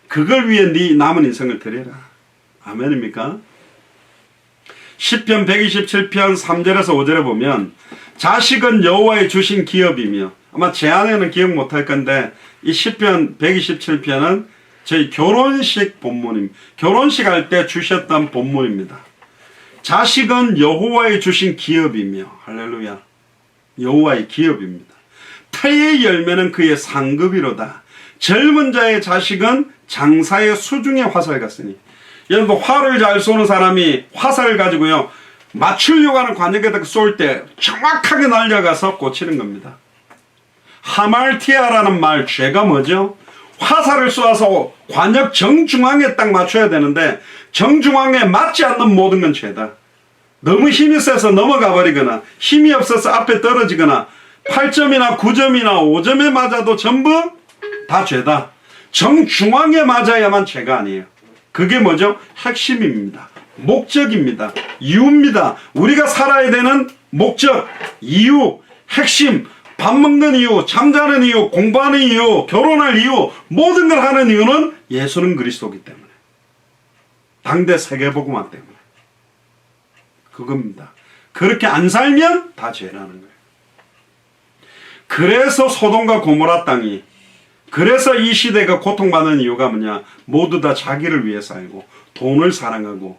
그걸 위해 네 남은 인생을 드려라. 아멘입니까? 시편 127편 3절에서 5절에 보면 자식은 여호와의 주신 기업이며, 아마 제 아내는 기억 못할 건데 이 시편 127편은 저희 결혼식 본문입니다. 결혼식 할 때 주셨던 본문입니다. 자식은 여호와의 주신 기업이며, 할렐루야, 여호와의 기업입니다. 태의 열매는 그의 상급이로다. 젊은 자의 자식은 장사의 수중의 화살 같으니. 여러분, 활을 잘 쏘는 사람이 화살을 가지고요, 맞추려고 하는 관역에다가 쏠 때 정확하게 날려가서 꽂히는 겁니다. 하말티아라는 말, 죄가 뭐죠? 화살을 쏘아서 관역 정중앙에 딱 맞춰야 되는데 정중앙에 맞지 않는 모든 건 죄다. 너무 힘이 세서 넘어가 버리거나 힘이 없어서 앞에 떨어지거나 8점이나 9점이나 5점에 맞아도 전부 다 죄다. 정중앙에 맞아야만 죄가 아니에요. 그게 뭐죠? 핵심입니다. 목적입니다. 이유입니다. 우리가 살아야 되는 목적, 이유, 핵심, 밥 먹는 이유, 잠자는 이유, 공부하는 이유, 결혼할 이유, 모든 걸 하는 이유는 예수는 그리스도이기 때문에, 당대 세계복음화 때문에. 그겁니다. 그렇게 안 살면 다 죄라는 거예요. 그래서 소돔과 고모라 땅이, 그래서 이 시대가 고통받는 이유가 뭐냐? 모두 다 자기를 위해 살고 돈을 사랑하고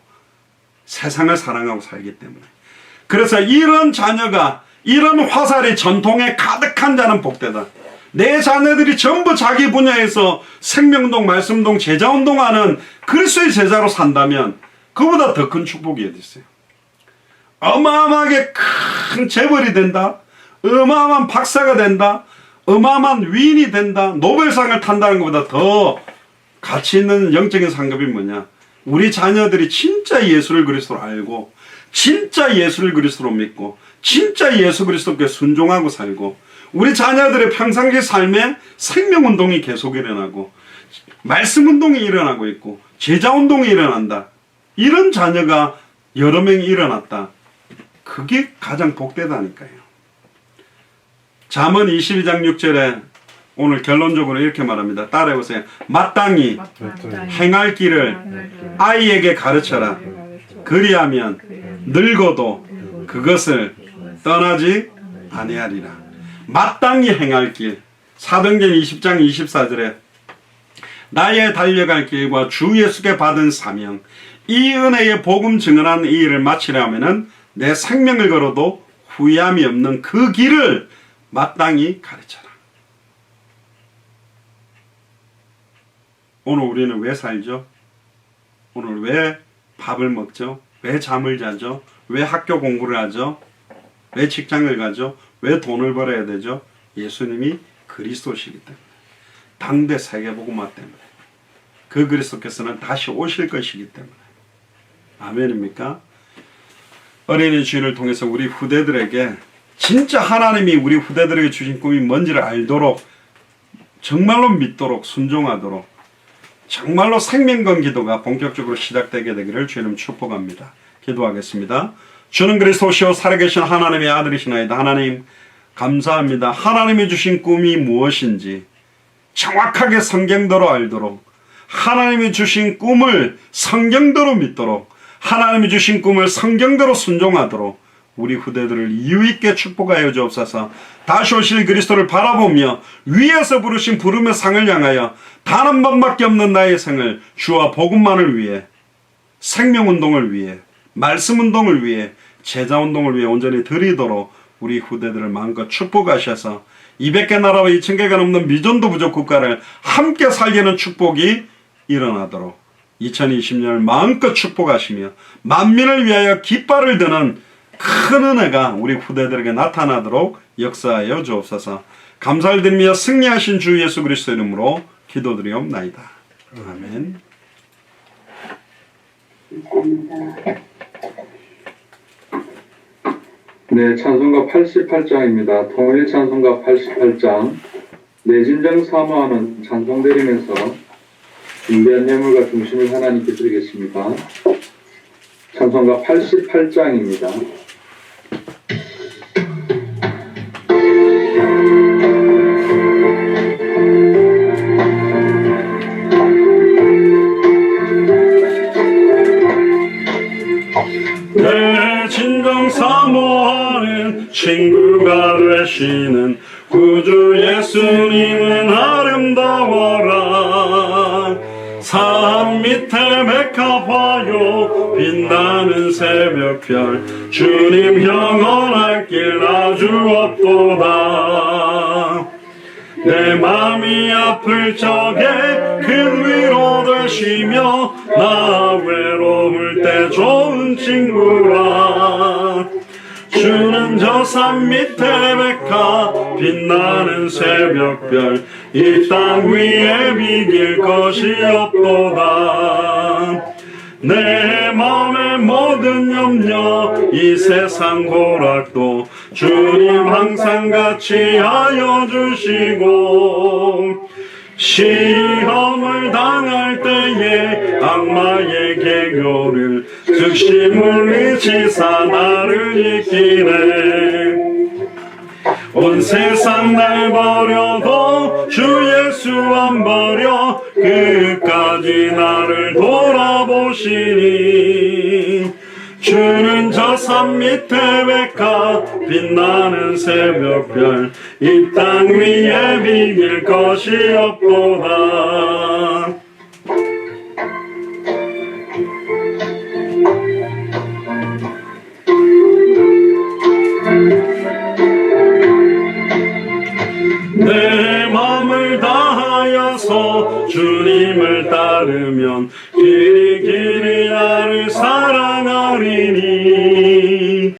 세상을 사랑하고 살기 때문에. 그래서 이런 자녀가 이런 화살이 전통에 가득한 자는 복되다. 내 자녀들이 전부 자기 분야에서 생명운동, 말씀운동, 제자운동하는 그리스도의 제자로 산다면 그보다 더 큰 축복이 어디 있어요? 어마어마하게 큰 재벌이 된다, 어마어마한 박사가 된다, 어마어마한 위인이 된다, 노벨상을 탄다는 것보다 더 가치 있는 영적인 상급이 뭐냐? 우리 자녀들이 진짜 예수를 그리스도로 알고, 진짜 예수를 그리스도로 믿고, 진짜 예수 그리스도께 순종하고 살고, 우리 자녀들의 평상시 삶에 생명운동이 계속 일어나고, 말씀운동이 일어나고 있고, 제자운동이 일어난다. 이런 자녀가 여러 명이 일어났다. 그게 가장 복되다니까요. 잠언 22장 6절에 오늘 결론적으로 이렇게 말합니다. 따라해보세요. 마땅히 행할 길을 아이에게 가르쳐라. 그리하면 늙어도 그것을 떠나지 아니하리라. 마땅히 행할 길. 사도행전 20장 24절에 나의 달려갈 길과 주 예수께 받은 사명, 이 은혜의 복음 증언한 이 일을 마치려 하면은 내 생명을 걸어도 후회함이 없는 그 길을 마땅히 가르쳐라. 오늘 우리는 왜 살죠? 오늘 왜 밥을 먹죠? 왜 잠을 자죠? 왜 학교 공부를 하죠? 왜 직장을 가죠? 왜 돈을 벌어야 되죠? 예수님이 그리스도시기 때문에, 당대 세계복음화 때문에, 그 그리스도께서는 다시 오실 것이기 때문에. 아멘입니까? 어린이 주일을 통해서 우리 후대들에게 진짜 하나님이 우리 후대들에게 주신 꿈이 뭔지를 알도록, 정말로 믿도록, 순종하도록, 정말로 생명건 기도가 본격적으로 시작되게 되기를 주님 축복합니다. 기도하겠습니다. 주는 그리스도시요 살아계신 하나님의 아들이시나이다. 하나님 감사합니다. 하나님이 주신 꿈이 무엇인지 정확하게 성경대로 알도록, 하나님이 주신 꿈을 성경대로 믿도록, 하나님이 주신 꿈을 성경대로 순종하도록 우리 후대들을 이유있게 축복하여 주옵소서. 다시 오실 그리스도를 바라보며 위에서 부르신 부름의 상을 향하여 단 한 번밖에 없는 나의 생을 주와 복음만을 위해, 생명운동을 위해, 말씀운동을 위해, 제자운동을 위해 온전히 드리도록 우리 후대들을 마음껏 축복하셔서 200개 나라와 2000개가 넘는 미전도 부족 국가를 함께 살리는 축복이 일어나도록 2020년을 마음껏 축복하시며 만민을 위하여 깃발을 드는 큰 은혜가 우리 후대들에게 나타나도록 역사하여 주옵소서. 감사를 드리며 승리하신 주 예수 그리스도 이름으로 기도드리옵나이다. 아멘. 네, 찬송가 88장입니다. 통일 찬송가 88장. 내 진정 사모하는 찬송 드리면서 준비한 예물과 중심을 하나님께 드리겠습니다. 찬송가 88장입니다. 내 진정 사모하는 친구가 되시는 구주 예수님은 아름다워라. 산 밑에 백합화요 빛나는 새벽별, 주님 영원할 길 아주 없도다. 내 맘이 아플 적에 큰 위로 되시며 나 외로울 때 좋은 친구라. 주는 저 산 밑에 백합 빛나는 새벽별, 이 땅 위에 비길 것이 없도다. 내 맘의 모든 염려 이 세상 고락도 주님 항상 같이 하여 주시고, 시험을 당할 때에 악마의 개교를 즉시 물리치사 나를 이기네. 온 세상 날 버려도 주 예수 안 버려 끝까지 나를 돌아보시니. 주는 저 산 밑에 백합 빛나는 새벽별, 이 땅 위에 비길 것이 없도다. 따르면